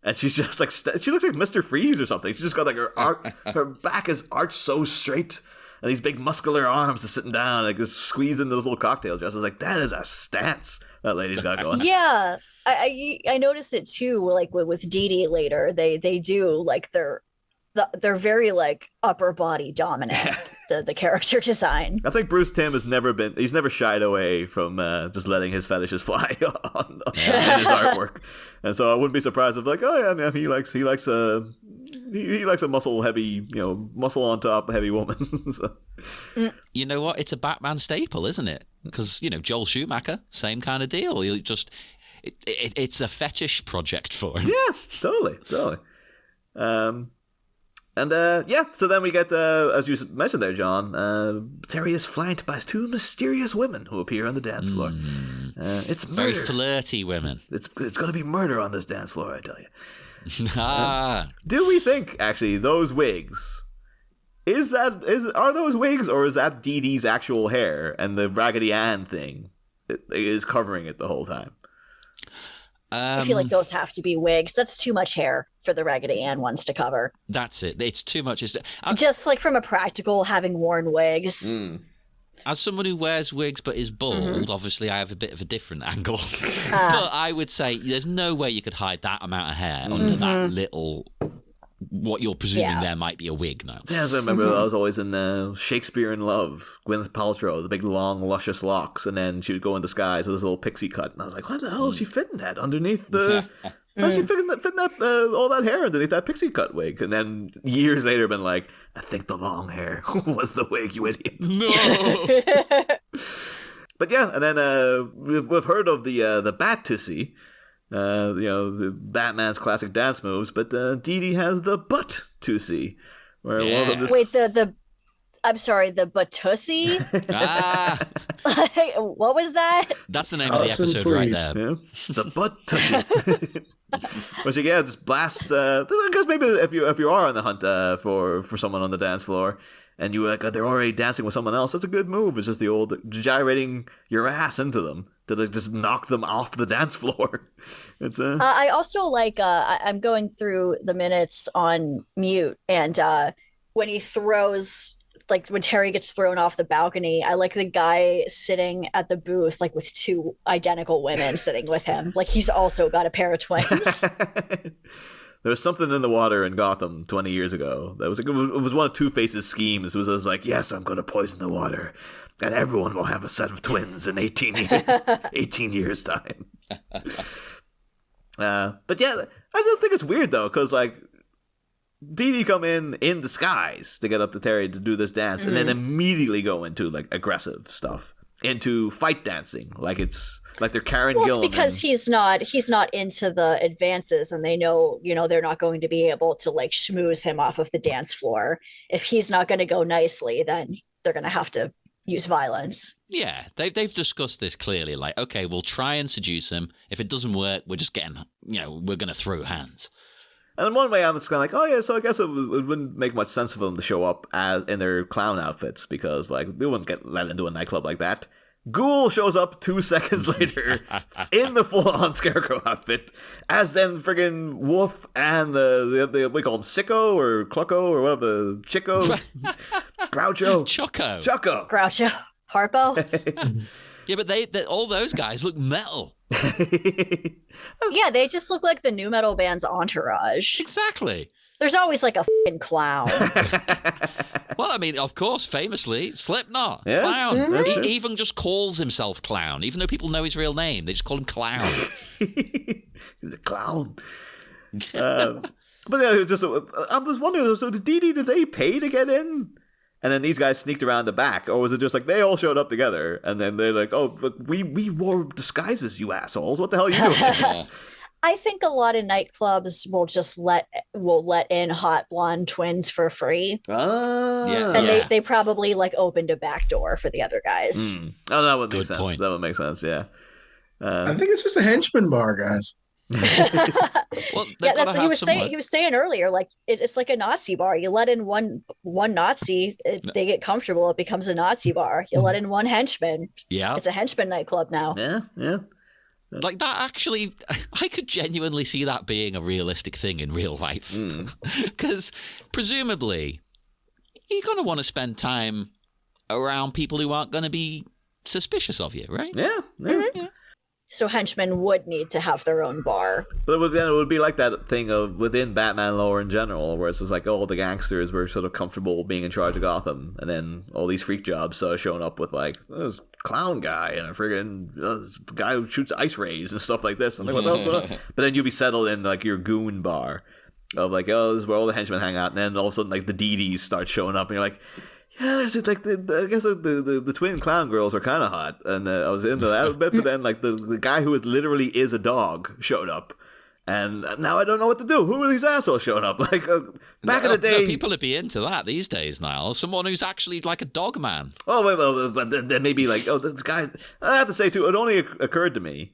And she's just like, she looks like Mr. Freeze or something. She's just got like her back is arched so straight. And these big muscular arms are sitting down, like just squeezing those little cocktail dresses. Like, that is a stance that lady's got going. Yeah. I noticed it too, like with Dee Dee later. They do like they're very like upper body dominant, the character design. I think Bruce Timm he's never shied away from just letting his fetishes fly on in his artwork. And so I wouldn't be surprised if like, oh yeah, man, he likes a muscle heavy, muscle on top heavy woman. So. You know what? It's a Batman staple, isn't it? Because Joel Schumacher, same kind of deal. He'll just it's a fetish project for him. Yeah, totally. So then we get, as you mentioned there, John, Terry is flanked by 2 mysterious women who appear on the dance floor. It's murder. Very flirty women. It's going to be murder on this dance floor, I tell you. Do we think, actually, those wigs, are those wigs, or is that Dee Dee's actual hair, and the Raggedy Ann thing is covering it the whole time? I feel like those have to be wigs. That's too much hair for the Raggedy Ann ones to cover. That's it. It's too much. Just like from a practical, having worn wigs. As someone who wears wigs but is bald, obviously I have a bit of a different angle. But I would say there's no way you could hide that amount of hair under that little what you're presuming Yeah. there might be a wig now. Yeah, I remember I was always in Shakespeare in Love, Gwyneth Paltrow, the big, long, luscious locks, and then she would go in disguise with this little pixie cut. And I was like, what the hell is she fitting that underneath the... How's she fitting that all that hair underneath that pixie cut wig? And then years later, been like, I think the long hair was the wig, you idiot. No! But yeah, and then we've heard of the Butt-usi, the Batman's classic dance moves, but Dee Dee has the Butt-usi, where one of them just... Wait, I'm sorry, the Butt-usi? Ah! What was that? That's the name of the Alyson, episode right please. there. Yeah, the Butt-usi. Which again, just blasts. I guess maybe if you are on the hunt for someone on the dance floor, and you they're already dancing with someone else, that's a good move. It's just the old gyrating your ass into them to just knock them off the dance floor. It's I also like. I'm going through the minutes on mute, and when he throws. Like when Terry gets thrown off the balcony, I like the guy sitting at the booth, like with two identical women sitting with him. Like he's also got a pair of twins. There was something in the water in Gotham 20 years ago. That it was one of Two-Face's schemes. It was like, yes, I'm going to poison the water, and everyone will have a set of twins in 18 years time. But yeah, I don't think it's weird though, because like Dee Dee come in disguise to get up to Terry to do this dance, and then immediately go into like aggressive stuff, into fight dancing, like they're Karen Well, it's Gillan. because he's not into the advances, and they know they're not going to be able to like schmooze him off of the dance floor. If he's not going to go nicely, then they're going to have to use violence. Yeah, they've discussed this clearly. Like, okay, we'll try and seduce him. If it doesn't work, we're just getting, we're going to throw hands. And in one way, I'm just kind of like, oh yeah, so I guess it wouldn't make much sense for them to show up in their clown outfits, because like they wouldn't get let into a nightclub like that. Ghoul shows up 2 seconds later in the full-on Scarecrow outfit, as then friggin' Wolf and the we call him Sicko or Clucko or whatever, the Chico, Groucho, Choco. Groucho, Harpo. Yeah, but they all those guys look metal. Yeah, they just look like the new metal band's entourage. Exactly. There's always like a fucking clown. Well, I mean, of course, famously, Slipknot, Yeah, Clown. that's He it. even just calls himself Clown, even though people know his real name. They just call him Clown. The clown. But yeah, just I was wondering, so did they pay to get in? And then these guys sneaked around the back, or was it just like they all showed up together, and then they're like, "Oh, look, we wore disguises, you assholes! What the hell are you doing?" I think a lot of nightclubs will just let in hot blonde twins for free, Ah, and they probably like opened a back door for the other guys. Oh, that would make Good sense. point. That would make sense. Yeah. I think it's just a henchman bar, guys. Well, Yeah, they've got to that's have someone. he was saying earlier. Like it's like a Nazi bar. You let in one Nazi, they get comfortable. It becomes a Nazi bar. You let in one henchman. Yeah. It's a henchman nightclub now. Yeah. Like that, actually, I could genuinely see that being a realistic thing in real life. Because presumably, you're going to want to spend time around people who aren't going to be suspicious of you, right? Yeah. So henchmen would need to have their own bar. But it would be like that thing of within Batman lore in general, where it's just like, oh, the gangsters were sort of comfortable being in charge of Gotham, and then all these freak jobs showing up with like this clown guy and a friggin' this guy who shoots ice rays and stuff like this. And like, what else? But then you'd be settled in like your goon bar of like, oh, this is where all the henchmen hang out, and then all of a sudden like the DDs start showing up, and you're like, yeah, there's like I guess the twin clown girls are kind of hot, and I was into that a bit. But then like the guy who literally is a dog showed up, and now I don't know what to do. Who are these assholes showing up? Like back in the day, people would be into that these days, Niall. Someone who's actually like a dog man. Oh wait, well, but then maybe like, oh, this guy. I have to say too, it only occurred to me,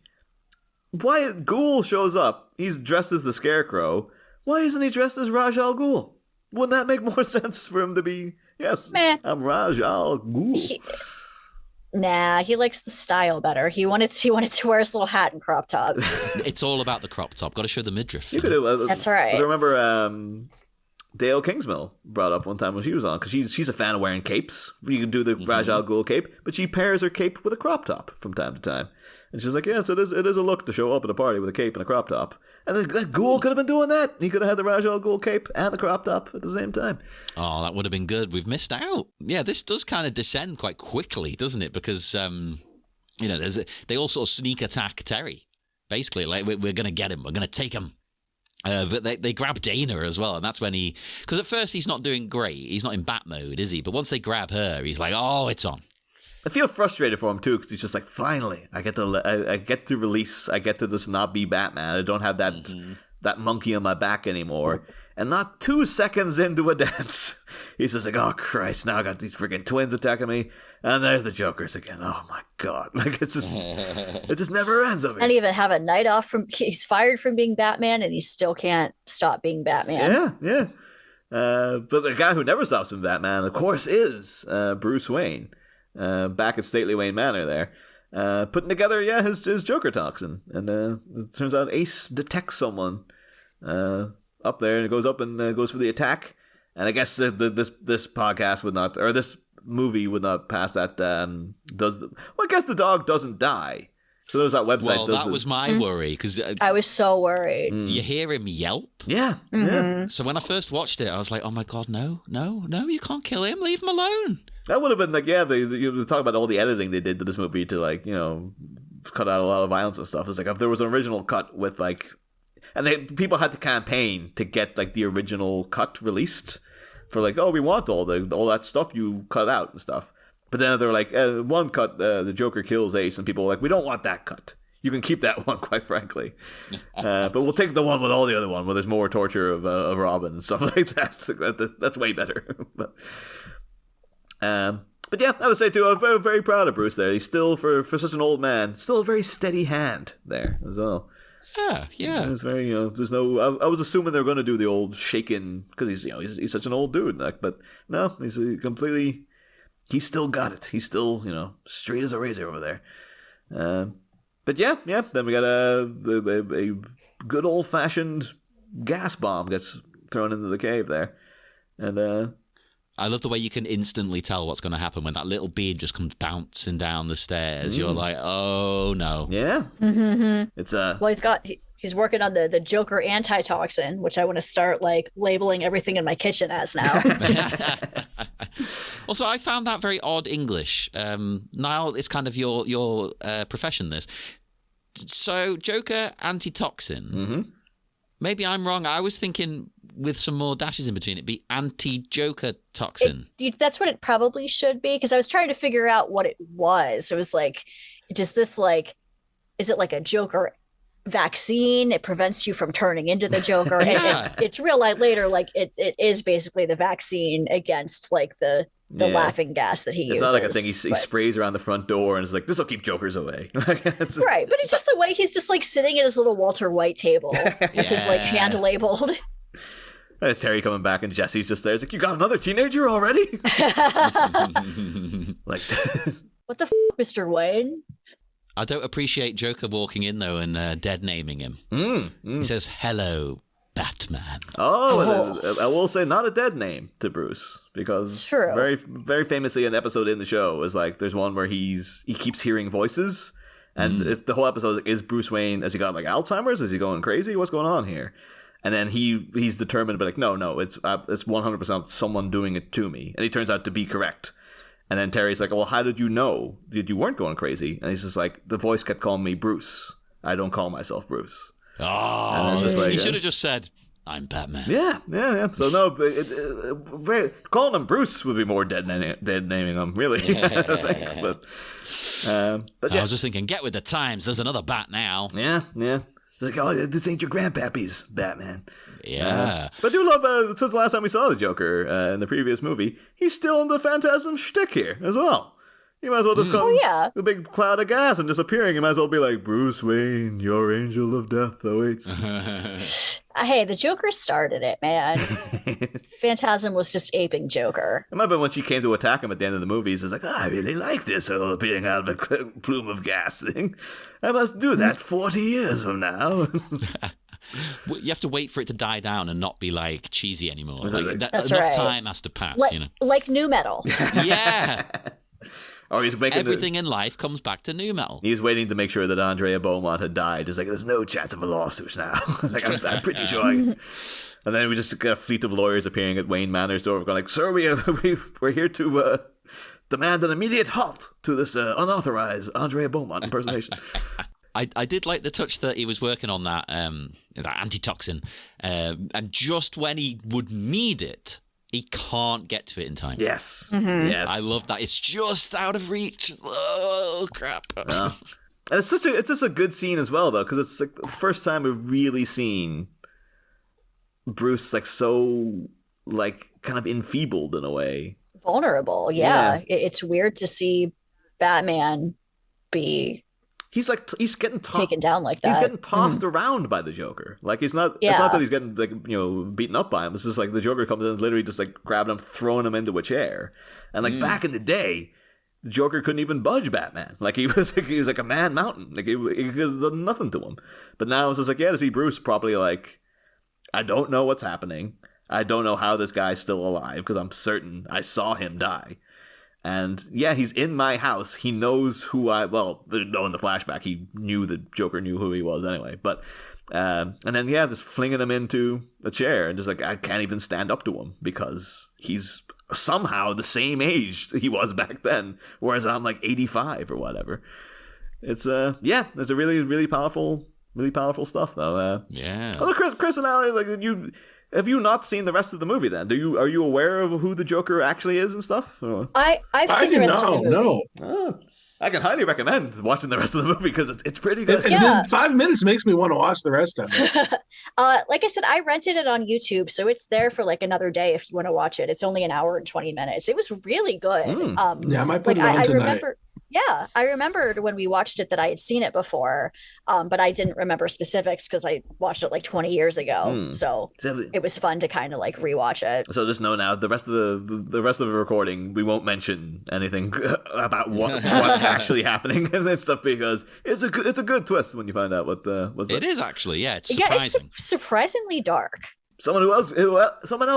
why Ghoul shows up? He's dressed as the Scarecrow. Why isn't he dressed as Raj Al Ghul? Wouldn't that make more sense for him to be? Yes, Meh. I'm Raj Al Ghul. He likes the style better. He wanted to wear his little hat and crop top. It's all about the crop top. Got to show the midriff. You could do, That's right. I remember Dale Kingsmill brought up one time when she was on, because she's a fan of wearing capes. You can do the Raj Al Ghul cape, but she pairs her cape with a crop top from time to time. And she's like, yes, it is a look to show up at a party with a cape and a crop top. And that ghoul could have been doing that. He could have had the Ra's al Ghul cape and the crop top at the same time. Oh, that would have been good. We've missed out. Yeah, this does kind of descend quite quickly, doesn't it? Because, they all sort of sneak attack Terry. Basically, like, we're going to get him. We're going to take him. But they grab Dana as well, and that's when because at first he's not doing great. He's not in bat mode, is he? But once they grab her, he's like, oh, it's on. I feel frustrated for him too, because he's just like, finally, I get to release, I get to just not be Batman. I don't have that monkey on my back anymore. And not 2 seconds into a dance, he's just like, oh Christ, now I got these freaking twins attacking me, and there's the Jokerz again. Oh my God, like it just never ends over. And even have a night off he's fired from being Batman, and he still can't stop being Batman. Yeah. But the guy who never stops being Batman, of course, is Bruce Wayne. Back at Stately Wayne Manor there, putting together his Joker toxin, and it turns out Ace detects someone up there, and it goes up and goes for the attack. And I guess this podcast would not, or this movie would not pass that. I guess the dog doesn't die. So there's that website. Well, that was my worry, because I was so worried. You hear him yelp. Yeah. So when I first watched it, I was like, oh my God, no, you can't kill him. Leave him alone. That would have been like, you were talking about all the editing they did to this movie to, like, cut out a lot of violence and stuff. It's like, if there was an original cut with, like, and people had to campaign to get, like, the original cut released for, like, oh, we want all that stuff you cut out and stuff. But then they're like, one cut, the Joker kills Ace, and people are like, we don't want that cut. You can keep that one, quite frankly. But we'll take the one with all the other one, where there's more torture of Robin and stuff like that. That's way better. But yeah, I would say too, I'm very, very proud of Bruce there. He's still, for such an old man, still a very steady hand there as well. Yeah. It was very, there's no, I was assuming they were going to do the old shaken, because he's such an old dude, like, but no, he's completely, he's still got it. He's still, straight as a razor over there. But yeah, then we got a good old fashioned gas bomb gets thrown into the cave there. And, I love the way you can instantly tell what's going to happen when that little bead just comes bouncing down the stairs. You're like, oh no. Yeah. It's Well, he's working on the Joker antitoxin, which I want to start like labeling everything in my kitchen as now. Also, I found that very odd English. Niall, it's kind of your profession, this. So, Joker antitoxin. Maybe I'm wrong. I was thinking, with some more dashes in between, it'd be anti-Joker toxin. That's what it probably should be, because I was trying to figure out what it was. It was like, is it like a Joker vaccine? It prevents you from turning into the Joker. And it's realized later, like it is basically the vaccine against like the laughing gas that he uses. It's not like a thing he sprays around the front door and is like, this will keep Jokers away. Right, but it's just the way he's just like sitting at his little Walter White table with his like hand labeled. Terry coming back and Jesse's just there. It's like, you got another teenager already? Like, what the Mr. Wayne? I don't appreciate Joker walking in though and dead naming him. He says, hello, Batman. Oh, I will say not a dead name to Bruce, because true. Very, very famously an episode in the show is like, there's one where he keeps hearing voices, and the whole episode is Bruce Wayne, has he got like Alzheimer's? Is he going crazy? What's going on here? And then he's determined to be like, no, it's 100% someone doing it to me. And he turns out to be correct. And then Terry's like, well, how did you know that you weren't going crazy? And he's just like, the voice kept calling me Bruce. I don't call myself Bruce. Oh, and it's just like, he should have just said, I'm Batman. Yeah. So no, calling him Bruce would be more dead naming him, really. I think. But yeah. I was just thinking, get with the times. There's another Bat now. Yeah. It's like, oh, this ain't your grandpappy's Batman. Yeah. But I do love, since the last time we saw the Joker in the previous movie, he's still in the Phantasm shtick here as well. You might as well just come a big cloud of gas and disappearing. You might as well be like, Bruce Wayne, your angel of death awaits. Hey, the Joker started it, man. Phantasm was just aping Joker. It might have been when she came to attack him at the end of the movie. He's like, I really like this appearing out of a plume of gas thing. I must do that 40 years from now. You have to wait for it to die down and not be like cheesy anymore. That's enough right. time has to pass, Like new metal. Yeah. Or he's making everything in life comes back to nu metal. He's waiting to make sure that Andrea Beaumont had died. He's like, there's no chance of a lawsuit now. Like, I'm pretty sure. And then we just got a fleet of lawyers appearing at Wayne Manor's door, going like, "Sir, we're here to demand an immediate halt to this unauthorized Andrea Beaumont impersonation." I did like the touch that he was working on that antitoxin, and just when he would need it, he can't get to it in time. Yes. Mm-hmm. Yes. I love that. It's just out of reach. Oh, crap. Yeah. And it's just a good scene as well, though, because it's like the first time we've really seen Bruce like so like kind of enfeebled in a way. Vulnerable. Yeah. It's weird to see Batman be... He's getting taken down like that. He's getting tossed around by the Joker. Like it's not that he's getting like beaten up by him. It's just like the Joker comes in and literally just like grabbing him, throwing him into a chair. And like back in the day, the Joker couldn't even budge Batman. Like he was like a man mountain. Like he could have done nothing to him. But now it's just like to see Bruce probably like, I don't know what's happening. I don't know how this guy's still alive because I'm certain I saw him die. And yeah, he's in my house. He knows who in the flashback, he knew the Joker knew who he was anyway. But, and then, just flinging him into a chair and just like, I can't even stand up to him because he's somehow the same age he was back then, whereas I'm like 85 or whatever. It's a really, really powerful stuff though. Yeah. Although Chris and Ali, like have you not seen the rest of the movie then? Are you aware of who the Joker actually is and stuff? I've seen the rest of the movie. No. I can highly recommend watching the rest of the movie because it's pretty good. And then 5 minutes makes me want to watch the rest of it. Like I said, I rented it on YouTube, so it's there for like another day if you want to watch it. It's only an hour and 20 minutes. It was really good. I might put it on tonight. I remembered when we watched it that I had seen it before, but I didn't remember specifics because I watched it like 20 years ago. So it was fun to kind of like rewatch it. So just know now, the rest of the recording, we won't mention anything about what's actually happening and stuff because it's a good twist when you find out what's it is actually, it's surprising. It's surprisingly dark. Someone else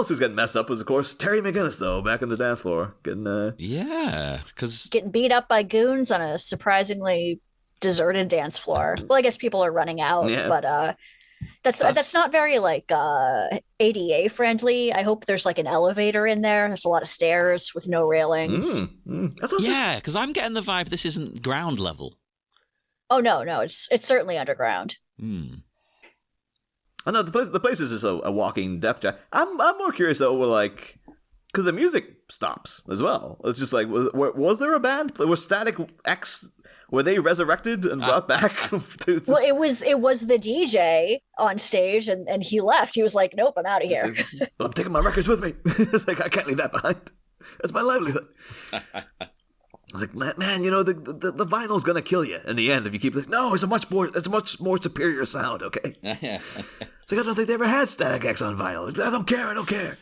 who's getting messed up was, of course, Terry McGinnis, though, back on the dance floor. Getting beat up by goons on a surprisingly deserted dance floor. Well, I guess people are running out, but that's not very like ADA friendly. I hope there's like an elevator in there. There's a lot of stairs with no railings. Because I'm getting the vibe this isn't ground level. Oh no, it's certainly underground. I know the place is just a walking death trap. I'm more curious though, like, because the music stops as well. It's just like, was there a band? Was Static X? Were they resurrected and brought back? Well, it was the DJ on stage, and he left. He was like, "Nope, I'm out of here. Like, I'm taking my records with me." It's like I can't leave that behind. That's my livelihood. I was like, man, the vinyl's gonna kill you in the end if you keep like, no, it's a much more superior sound, okay? It's like I don't think they ever had Static X on vinyl. I don't care.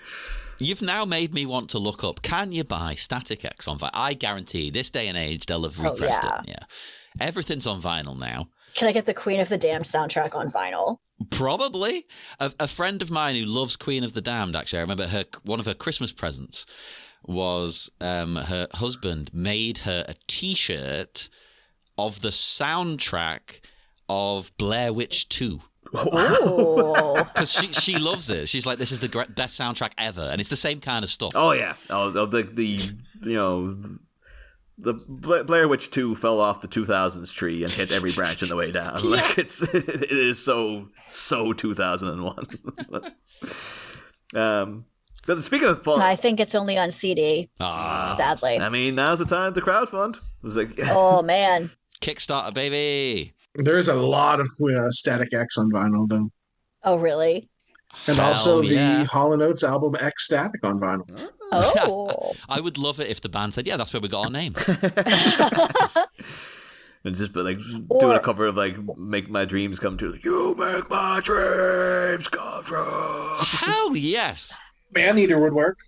You've now made me want to look up, can you buy Static X on vinyl? I guarantee this day and age they'll have repressed it. Yeah. Everything's on vinyl now. Can I get the Queen of the Damned soundtrack on vinyl? Probably. A friend of mine who loves Queen of the Damned, actually, I remember one of her Christmas presents was her husband made her a T-shirt of the soundtrack of Blair Witch 2. Oh, because she loves it. She's like, this is the best soundtrack ever, and it's the same kind of stuff. Oh yeah, the Blair Witch 2 fell off the 2000s tree and hit every branch on the way down. Like it is so 2001. But speaking of fun, I think it's only on CD. Sadly, I mean, now's the time to crowdfund. It was like, oh man, Kickstarter, baby. There's a lot of Static X on vinyl, though. Oh, really? And also the Hall & Oates album X Static on vinyl. Oh. I would love it if the band said, yeah, that's where we got our name. And just like doing a cover of like "Make My Dreams Come True." Like, you make my dreams come true. Hell yes. Maneater would work.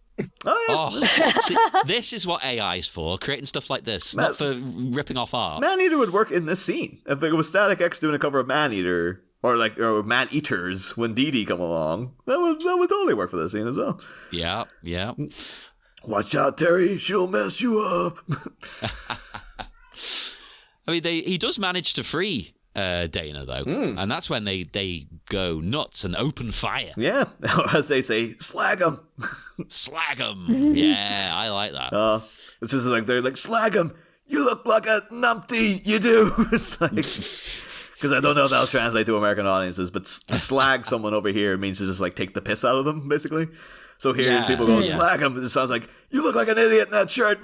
Oh, yeah. See, this is what AI is for, creating stuff like this, not for ripping off art. Maneater would work in this scene. If it was Static X doing a cover of Maneater, or Man-Eaters when Dee Dee come along, that would totally work for this scene as well. Yeah. Watch out, Terry. She'll mess you up. I mean, he does manage to free Dana, though. And that's when they go nuts and open fire. Yeah. Or as they say, slag him. Slag him. Yeah, I like that. It's just like, they're like, slag him. You look like a numpty, you do. It's like, because I don't know if that'll translate to American audiences, but to slag someone over here means to just like take the piss out of them, basically. So here people go, slag him. It sounds like, you look like an idiot in that shirt.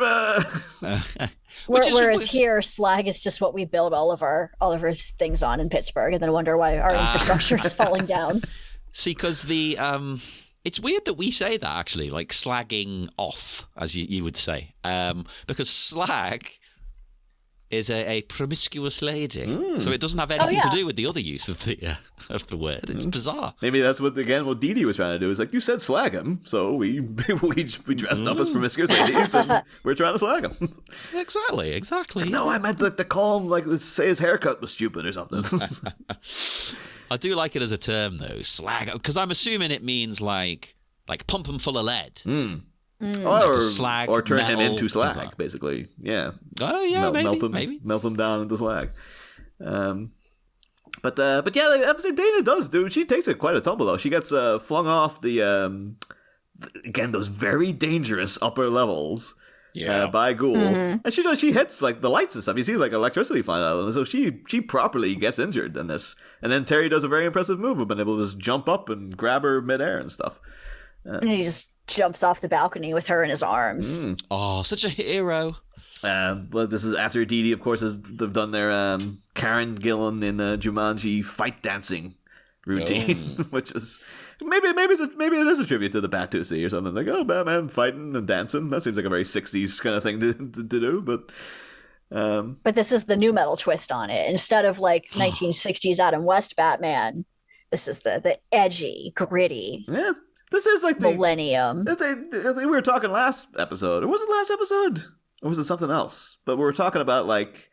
Whereas here, slag is just what we build all of our things on in Pittsburgh, and then wonder why our infrastructure is falling down. See, because it's weird that we say that, actually, like slagging off, as you would say, because slag is a promiscuous lady, so it doesn't have anything to do with the other use of the word. It's bizarre. Maybe that's what Dee Dee was trying to do. Is like, you said slag him, so we dressed up as promiscuous ladies, and we're trying to slag him. Exactly. No, I meant to call him, like, let's say his haircut was stupid or something. I do like it as a term, though, slag, because I'm assuming it means like pump him full of lead. Or slag, or turn him metal, into slag, basically. Yeah. Oh yeah, maybe melt him down into slag. But yeah, I have to say Dana does, dude. She takes it quite a tumble though. She gets flung off the again those very dangerous upper levels. By Ghoul, and she hits like the lights and stuff. You see like electricity flying out of them, so she properly gets injured in this. And then Terry does a very impressive move of being able to just jump up and grab her midair and stuff. And he just jumps off the balcony with her in his arms. Oh, such a hero. Well, this is after Dee Dee, of course, they've done their Karen Gillan in Jumanji fight dancing routine, which is maybe it is a tribute to the Butt-usi or something. Like, oh, Batman fighting and dancing. That seems like a very 60s kind of thing to do, but this is the new metal twist on it. Instead of like 1960s Adam West Batman, this is the edgy, gritty. Yeah. This is like the millennium. We were talking last episode. Or was it last episode? Or was it something else? But we were talking about like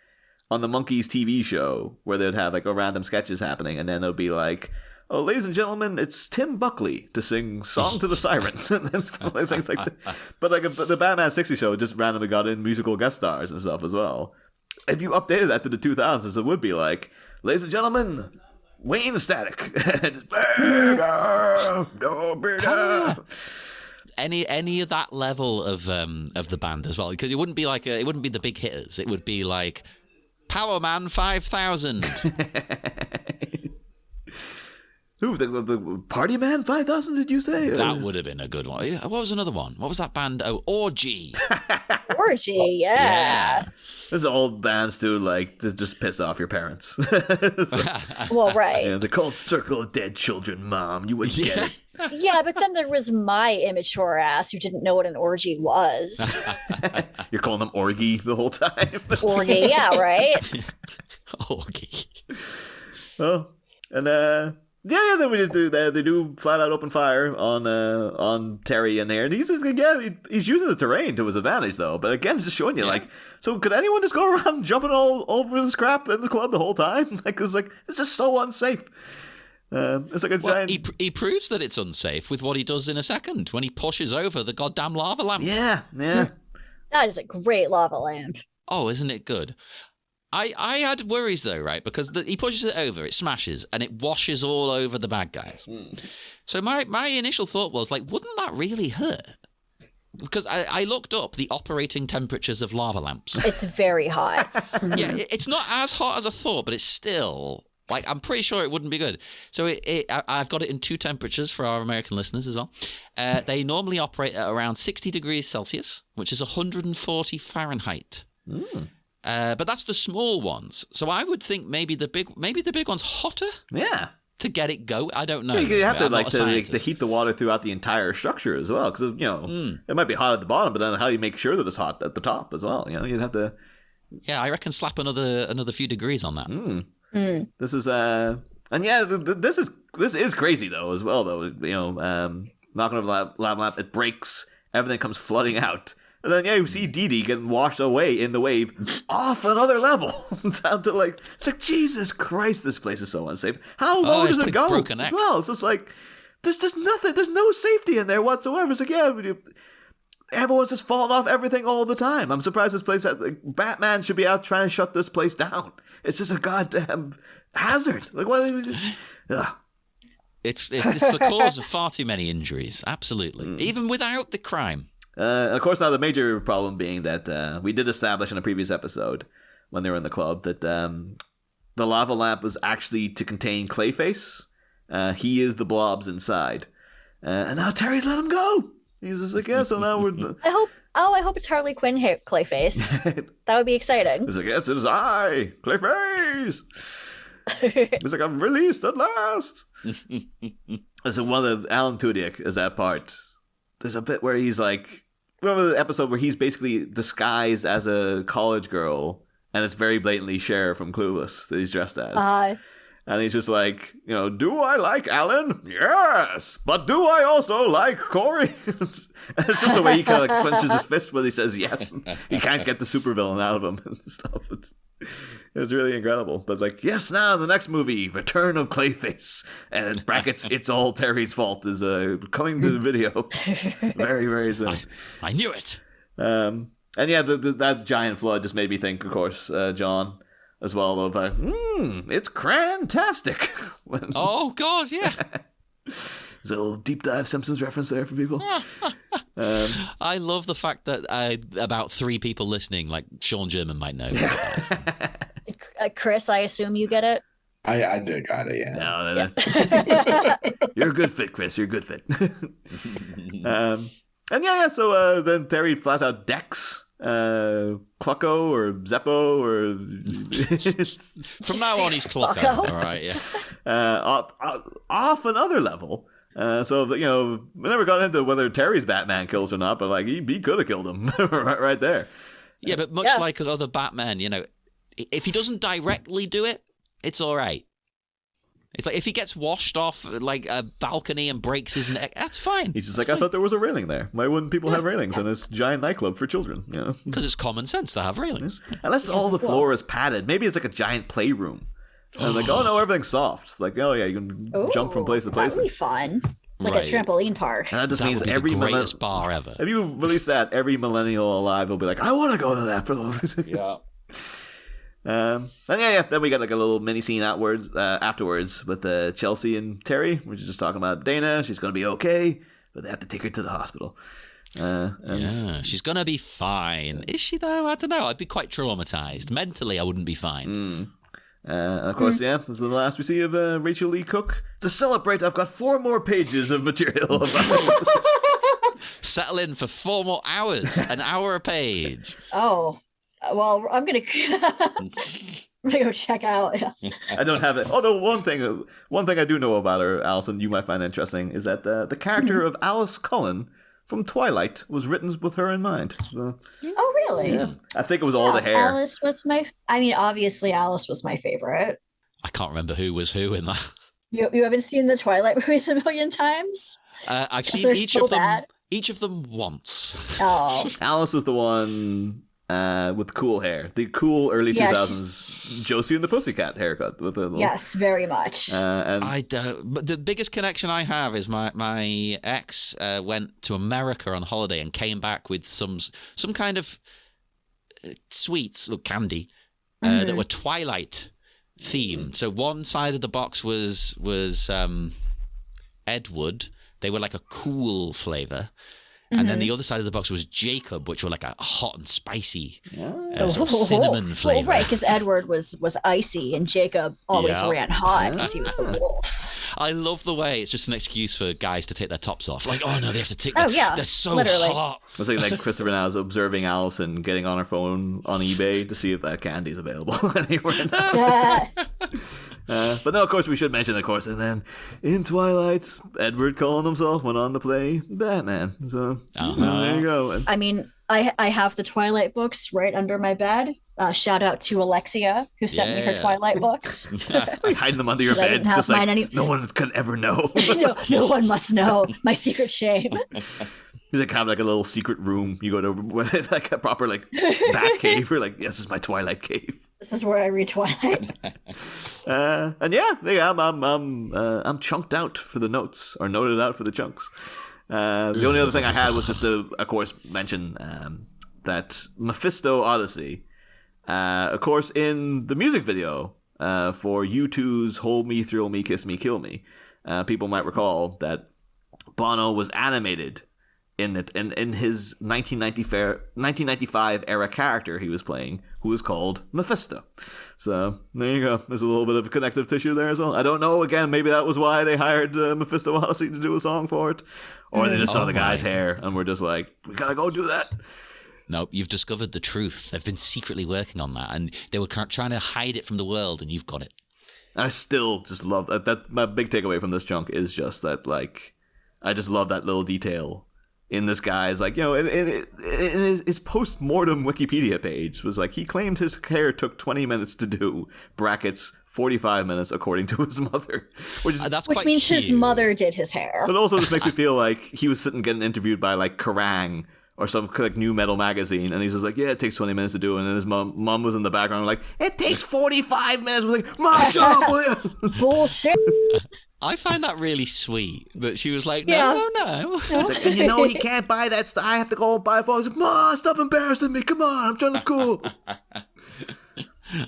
on the Monkees TV show where they'd have like a random sketches happening, and then it'll be like, oh, ladies and gentlemen, it's Tim Buckley to sing Song to the Sirens and then stuff like things like that. But like the Batman 60 show just randomly got in musical guest stars and stuff as well. If you updated that to the 2000s, it would be like, ladies and gentlemen, Wayne Static. Any of that level of the band as well, because it wouldn't be like it wouldn't be the big hitters. It would be like Power Man 5000. Who the Party Man 5000? Did you say that would have been a good one? What was another one? What was that band? Oh, Orgy. Orgy, yeah. There's old bands too, like to just piss off your parents. Well, right. Yeah, they're called Circle of Dead Children, Mom. You wouldn't get it. Yeah, but then there was my immature ass who didn't know what an orgy was. You're calling them orgy the whole time. Orgy, yeah, right. Orgy. Oh, and yeah, then we do that. They do flat out open fire on Terry in there, and he's using the terrain to his advantage though. But again, it's just showing you like, so could anyone just go around jumping all over this crap in the club the whole time? Like, it's like this is so unsafe. It's like a giant. He proves that it's unsafe with what he does in a second when he pushes over the goddamn lava lamp. Yeah. That is a great lava lamp. Oh, isn't it good? I had worries though, right? Because he pushes it over, it smashes, and it washes all over the bad guys. So my initial thought was like, wouldn't that really hurt? Because I looked up the operating temperatures of lava lamps. It's very hot. Yeah, it's not as hot as I thought, but it's still like, I'm pretty sure it wouldn't be good. So I've got it in two temperatures for our American listeners as well. They normally operate at around 60 degrees Celsius, which is 140 Fahrenheit. But that's the small ones. So I would think maybe the big one's hotter. Yeah. To get it go, I don't know. You have to heat the water throughout the entire structure as well, because it might be hot at the bottom, but then how do you make sure that it's hot at the top as well? You'd have to. Yeah, I reckon slap another few degrees on that. This is this is crazy though as well though. Knocking over the lava lamp, it breaks, everything comes flooding out. And then, you see Dee Dee getting washed away in the wave off another level. Down to like, it's like, Jesus Christ, this place is so unsafe. How low does it go as well? It's just like, there's nothing, there's no safety in there whatsoever. It's like, everyone's just falling off everything all the time. I'm surprised this place, Batman should be out trying to shut this place down. It's just a goddamn hazard. Like, what? Ugh. It's the cause of far too many injuries. Absolutely. Even without the crime. Of course, now the major problem being that we did establish in a previous episode when they were in the club that the lava lamp was actually to contain Clayface. He is the blobs inside. And now Terry's let him go. He's just like, yeah, so now we're... I hope it's Harley Quinn Clayface. That would be exciting. He's like, yes, it is I, Clayface. He's like, I'm released at last. So one of Alan Tudyk is that part. There's a bit where he's like, remember the episode where he's basically disguised as a college girl, and it's very blatantly Cher from Clueless that he's dressed as. And he's just like, do I like Alan? Yes. But do I also like Corey? It's just the way he kind of clenches his fist when he says yes. He can't get the supervillain out of him and stuff. It's really incredible. But like, yes, now the next movie, Return of Clayface. And in brackets, It's All Terry's Fault is coming to the video very, very soon. I knew it. And yeah, that giant flood just made me think, of course, John, as well, of it's crantastic. Oh God, yeah. There's a little deep dive Simpsons reference there for people. I love the fact that about 3 people listening, like Sean German, might know. Chris, I assume you get it. I do got it. Yeah. No. You're a good fit, Chris. You're a good fit. And yeah. So then Terry flat out decks Clucko or Zeppo or from now on he's Clucko. All right, yeah. Off another level. So we never got into whether Terry's Batman kills or not, but like he could have killed him right there. Yeah, but much like other Batman, if he doesn't directly do it, it's all right. It's like if he gets washed off like a balcony and breaks his neck, that's fine. He's just like, I thought there was a railing there. Why wouldn't people have railings in this giant nightclub for children? Because it's common sense to have railings. Unless all the floor is padded. Maybe it's like a giant playroom. And like, oh no, everything's soft. Like, oh yeah, you can jump from place to place. That would be fun. Like a trampoline park. And that just means would be every the greatest bar ever. If you release that, every millennial alive will be like, I want to go to that for the Yeah. And then we got like a little mini scene afterwards with Chelsea and Terry. We're just talking about Dana. She's gonna be okay, but they have to take her to the hospital. Yeah, she's gonna be fine. Is she though? I don't know. I'd be quite traumatized. Mentally, I wouldn't be fine. And of course, this is the last we see of Rachel Lee Cook. To celebrate, I've got 4 more pages of material about Settle in for 4 more hours, an hour a page. Oh. Well, I'm gonna go check out. I don't have it. Although one thing I do know about her, Alyson, you might find interesting, is that the character of Alice Cullen from Twilight was written with her in mind. So, oh, really? Yeah. I think it was all the hair. Alice was obviously Alice was my favorite. I can't remember who was who in that. You haven't seen the Twilight movies a million times? I've seen each of them. Bad. Each of them once. Oh. Alice was the one with cool hair, the cool early 2000s Josie and the Pussycat haircut with a little... Yes, very much. But the biggest connection I have is my ex went to America on holiday and came back with some kind of sweets or candy that were Twilight themed. So one side of the box was Edward. They were like a cool flavor. And then the other side of the box was Jacob, which were like a hot and spicy sort of cinnamon flavor. Well, right, because Edward was icy and Jacob always ran hot because he was the wolf. I love the way it's just an excuse for guys to take their tops off. Like, oh no, they have to take they're so literally hot. It's like Christopher now is observing Alyson getting on her phone on eBay to see if that candy's available anywhere now. But no, of course, we should mention, of course, and then in Twilight, Edward Cullen himself went on to play Batman. So there you go. I mean, I have the Twilight books right under my bed. Shout out to Alexia, who sent me her Twilight books. Hiding them under your bed, just like no one can ever know. no one must know. My secret shame. He's like have like a little secret room you go to with like a proper like bat cave. Or like, yes, this is my Twilight cave. This is where I read Twilight. And I'm chunked out for the notes or noted out for the chunks. The only other thing I had was just to, of course, mention that Mephisto Odyssey, of course, in the music video for U2's Hold Me, Thrill Me, Kiss Me, Kill Me, people might recall that Bono was animated in his 1995 era character he was playing, who was called Mephisto. So there you go. There's a little bit of connective tissue there as well. I don't know. Again, maybe that was why they hired Mephisto Odyssey to do a song for it, or they just saw the guy's hair and were just like, we gotta go do that. No, you've discovered the truth. They've been secretly working on that, and they were trying to hide it from the world, and you've got it. I still just love that. My big takeaway from this chunk is just that, like, I just love that little detail in this guy's, like, you know, in his post-mortem Wikipedia page was like, he claimed his hair took 20 minutes to do, brackets, 45 minutes according to his mother. Which means his mother did his hair. But also just makes me feel like he was sitting getting interviewed by, like, Kerrang! Or some like new metal magazine, and he's just like, yeah, it takes 20 minutes to do it. And then his mom was in the background like, it takes 45 minutes. I was like, Mom, shut up, will you? Bullshit. I find that really sweet that she was like, no. It's like, and you know, you can't buy that stuff. I have to go buy it. I was like, Mom, stop embarrassing me. Come on, I'm trying to cool.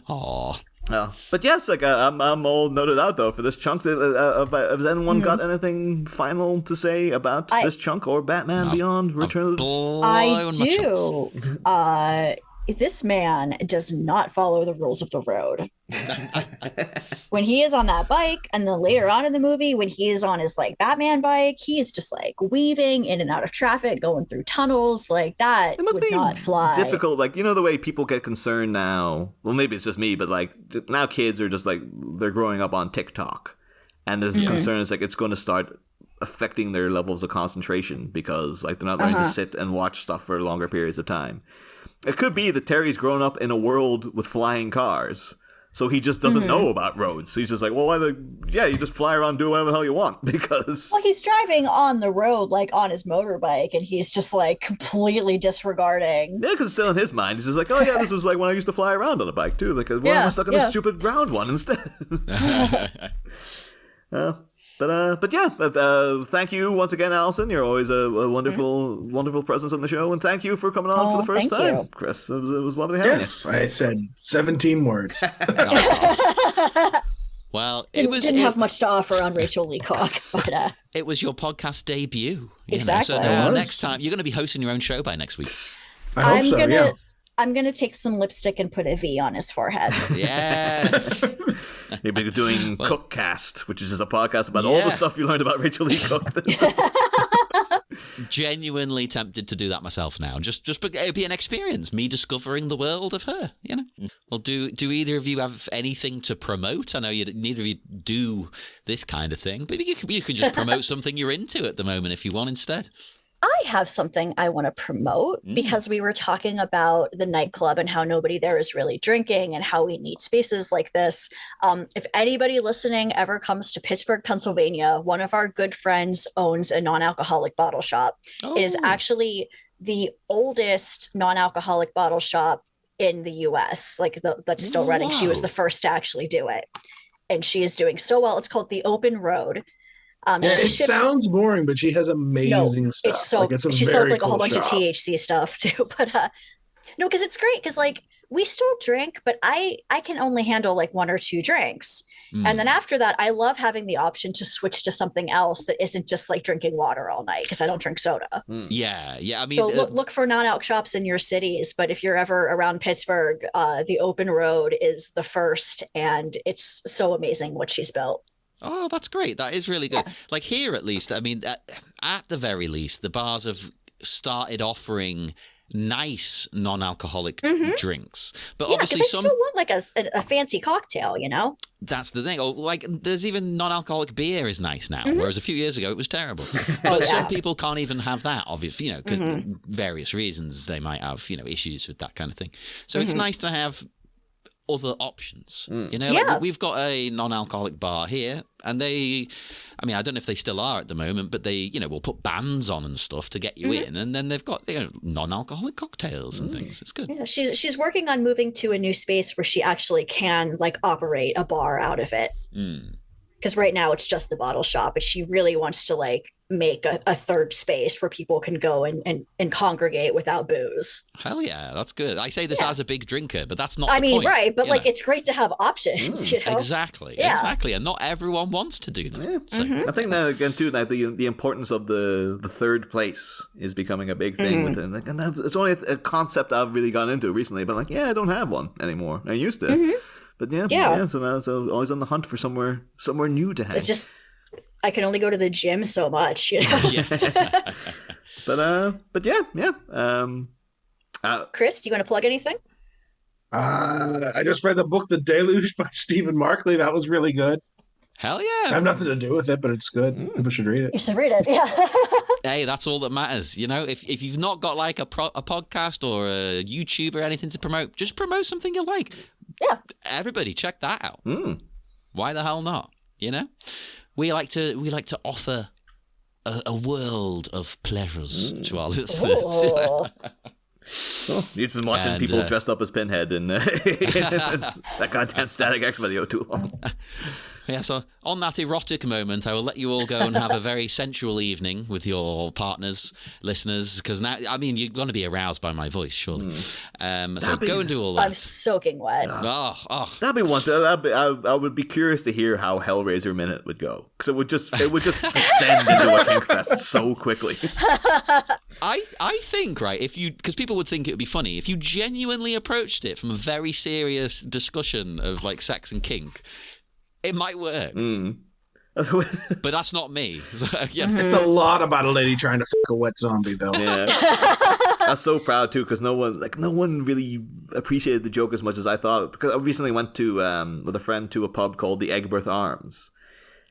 Aw. But yes, like I'm all noted out though for this chunk. Has anyone got anything final to say about this chunk or Batman Beyond Return of the... I do. This man does not follow the rules of the road. When he is on that bike, and then later on in the movie, when he is on his like Batman bike, he is just like weaving in and out of traffic, going through tunnels like that. It must would be not fly. difficult. Like, you know, the way people get concerned now. Well, maybe it's just me, but like now kids are just like, they're growing up on TikTok, and there's concern is like it's going to start affecting their levels of concentration because like they're not learning to sit and watch stuff for longer periods of time. It could be that Terry's grown up in a world with flying cars, so he just doesn't know about roads. So he's just like, well, you just fly around, do whatever the hell you want, because... Well, he's driving on the road, like, on his motorbike, and he's just, like, completely disregarding... Yeah, because it's still in his mind. He's just like, oh, yeah, this was, like, when I used to fly around on a bike, too. Like, why am I stuck on this stupid round one instead? But yeah, thank you once again, Alyson. You're always a wonderful, wonderful presence on the show, and thank you for coming on for the first time, you. Chris. It was lovely having you. Yes, I said 17 words. Well, didn't have much to offer on Rachel Leacock, but it was your podcast debut. Exactly. So next time you're going to be hosting your own show by next week. I hope so. Yeah. I'm gonna take some lipstick and put a V on his forehead. Yes. You've been doing Cookcast, which is just a podcast about all the stuff you learned about Rachel Lee Cook. Genuinely tempted to do that myself now. Just it'd be an experience, me discovering the world of her. You know. Well, do either of you have anything to promote? I know neither of you do this kind of thing, but you can just promote something you're into at the moment if you want instead. I have something I want to promote because we were talking about the nightclub and how nobody there is really drinking and how we need spaces like this. If anybody listening ever comes to Pittsburgh, Pennsylvania, one of our good friends owns a non-alcoholic bottle shop. It is actually the oldest non-alcoholic bottle shop in the US, like that's still running. She was the first to actually do it. And she is doing so well. It's called The Open Road. It sounds boring, but she has amazing stuff. It's so she sells like a whole bunch of THC stuff too. But no, because it's great because like we still drink, but I can only handle like one or two drinks. And then after that, I love having the option to switch to something else that isn't just like drinking water all night because I don't drink soda. Yeah. I mean, so look for non-alc shops in your cities. But if you're ever around Pittsburgh, the Open Road is the first, and it's so amazing what she's built. Oh, that's great. That is really good. Yeah. Like here, at least, I mean, at the very least, the bars have started offering nice non-alcoholic drinks. But obviously I still want like a fancy cocktail, you know? That's the thing. Oh, like there's even non-alcoholic beer is nice now, whereas a few years ago it was terrible. But some people can't even have that, obviously, you know, because various reasons they might have, you know, issues with that kind of thing. So it's nice to have other options, you know, like we've got a non-alcoholic bar here, and I mean, I don't know if they still are at the moment, but they, you know, will put bands on and stuff to get you in, and then they've got, you know, non-alcoholic cocktails and things. It's good. Yeah, she's working on moving to a new space where she actually can like operate a bar out of it. because right now it's just the bottle shop, but she really wants to like make a third space where people can go and congregate without booze. Hell yeah, that's good. I say this as a big drinker, but that's not I the mean, point, right, but like know? it's great to have options, you know? Exactly, exactly, and not everyone wants to do that. Yeah. So. I think that again too, like the importance of the third place is becoming a big thing with it. Like, and it's only a concept I've really gone into recently, but like, yeah, I don't have one anymore. I used to, but yeah. So now I'm always on the hunt for somewhere new to hang. It's just I can only go to the gym so much, you know. Yeah. but yeah. Chris, do you want to plug anything? I just read the book The Deluge by Stephen Markley. That was really good. Hell I yeah. have nothing to do with it, but it's good. People should read it. You should read it. Yeah. Hey, that's all that matters. You know, if you've not got like a podcast or a YouTube or anything to promote, just promote something you like. Yeah. Everybody check that out. Why the hell not? You know? We like to offer a world of pleasures to our listeners. Oh, you've been watching people dressed up as Pinhead and that goddamn Static X video too long. Yeah, so on that erotic moment, I will let you all go and have a very sensual evening with your partners, listeners, because now, I mean, you're going to be aroused by my voice, surely. So go and do all that. I'm soaking wet. That'd be one. I would be curious to hear how Hellraiser Minute would go, because it would just descend into a kink fest so quickly. I think, right, because people would think it would be funny if you genuinely approached it from a very serious discussion of like sex and kink. It might work. But that's not me. So, yeah. It's a lot about a lady trying to fuck a wet zombie, though. Yeah. I was so proud too, because no one really appreciated the joke as much as I thought. Because I recently went to with a friend to a pub called the Eggbirth Arms,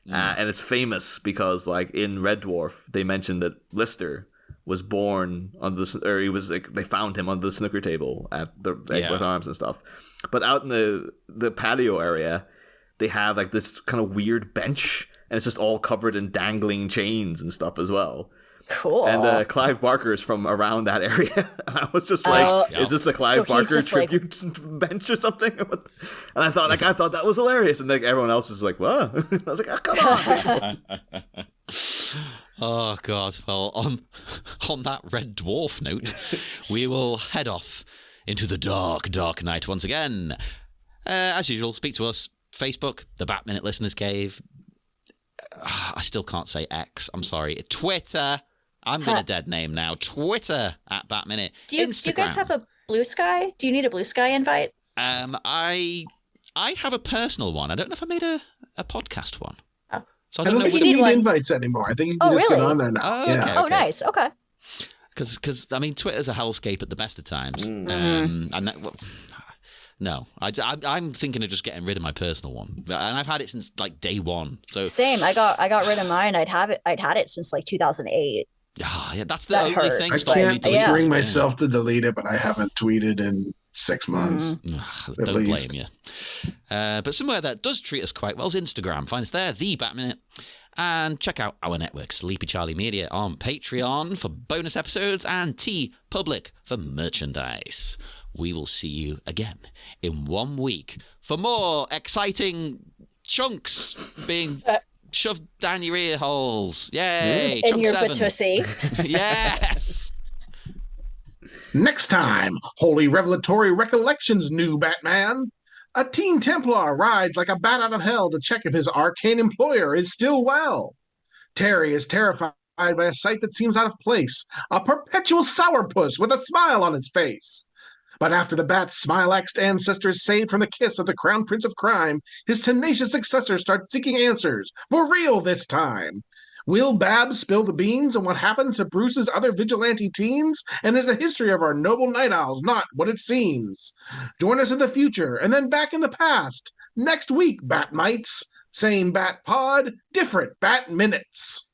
and it's famous because like in Red Dwarf they mentioned that Lister was born on they found him on the snooker table at the Eggbirth Arms and stuff. But out in the patio area, they have like this kind of weird bench, and it's just all covered in dangling chains and stuff as well. Cool. And Clive Barker's from around that area. And I was just like, is this the Clive Barker tribute bench or something? And I thought that was hilarious. And like everyone else was like, what? I was like, oh, come on. Oh, God. Well, on that Red Dwarf note, we will head off into the dark, dark night once again. As usual, speak to us. Facebook, the Bat Minute Listeners Cave. I still can't say X. I'm sorry. Twitter. I'm going to dead name now. Twitter at Bat Minute. Do you guys have a Blue Sky? Do you need a Blue Sky invite? I have a personal one. I don't know if I made a podcast one. Oh. So I don't think you need invites anymore. I think you can just get on there now. Oh, yeah. okay. Oh, nice. Okay. Because I mean, Twitter's a hellscape at the best of times. No, I'm thinking of just getting rid of my personal one, and I've had it since like day one. So same. I got rid of mine. I'd had it since like 2008. Yeah, that's the only thing. I can't bring myself to delete it, but I haven't tweeted in 6 months. Don't blame you. But somewhere that does treat us quite well is Instagram. Find us there, The Bat Minute. And check out our network, Sleepy Charlie Media, on Patreon for bonus episodes and T Public for merchandise. We will see you again in 1 week for more exciting chunks being shoved down your ear holes. Yay! In Chunk your 7. Butt-usi. Yes! Next time, Holy Revelatory Recollections, new Batman. A teen Templar rides like a bat out of hell to check if his arcane employer is still well. Terry is terrified by a sight that seems out of place, a perpetual sourpuss with a smile on his face. But after the bat's smile-axed ancestors saved from the kiss of the Crown Prince of Crime, his tenacious successors start seeking answers, for real this time. Will Babs spill the beans on what happens to Bruce's other vigilante teens? And is the history of our noble night owls not what it seems? Join us in the future, and then back in the past. Next week, Batmites. Same Bat Pod, different Bat Minutes.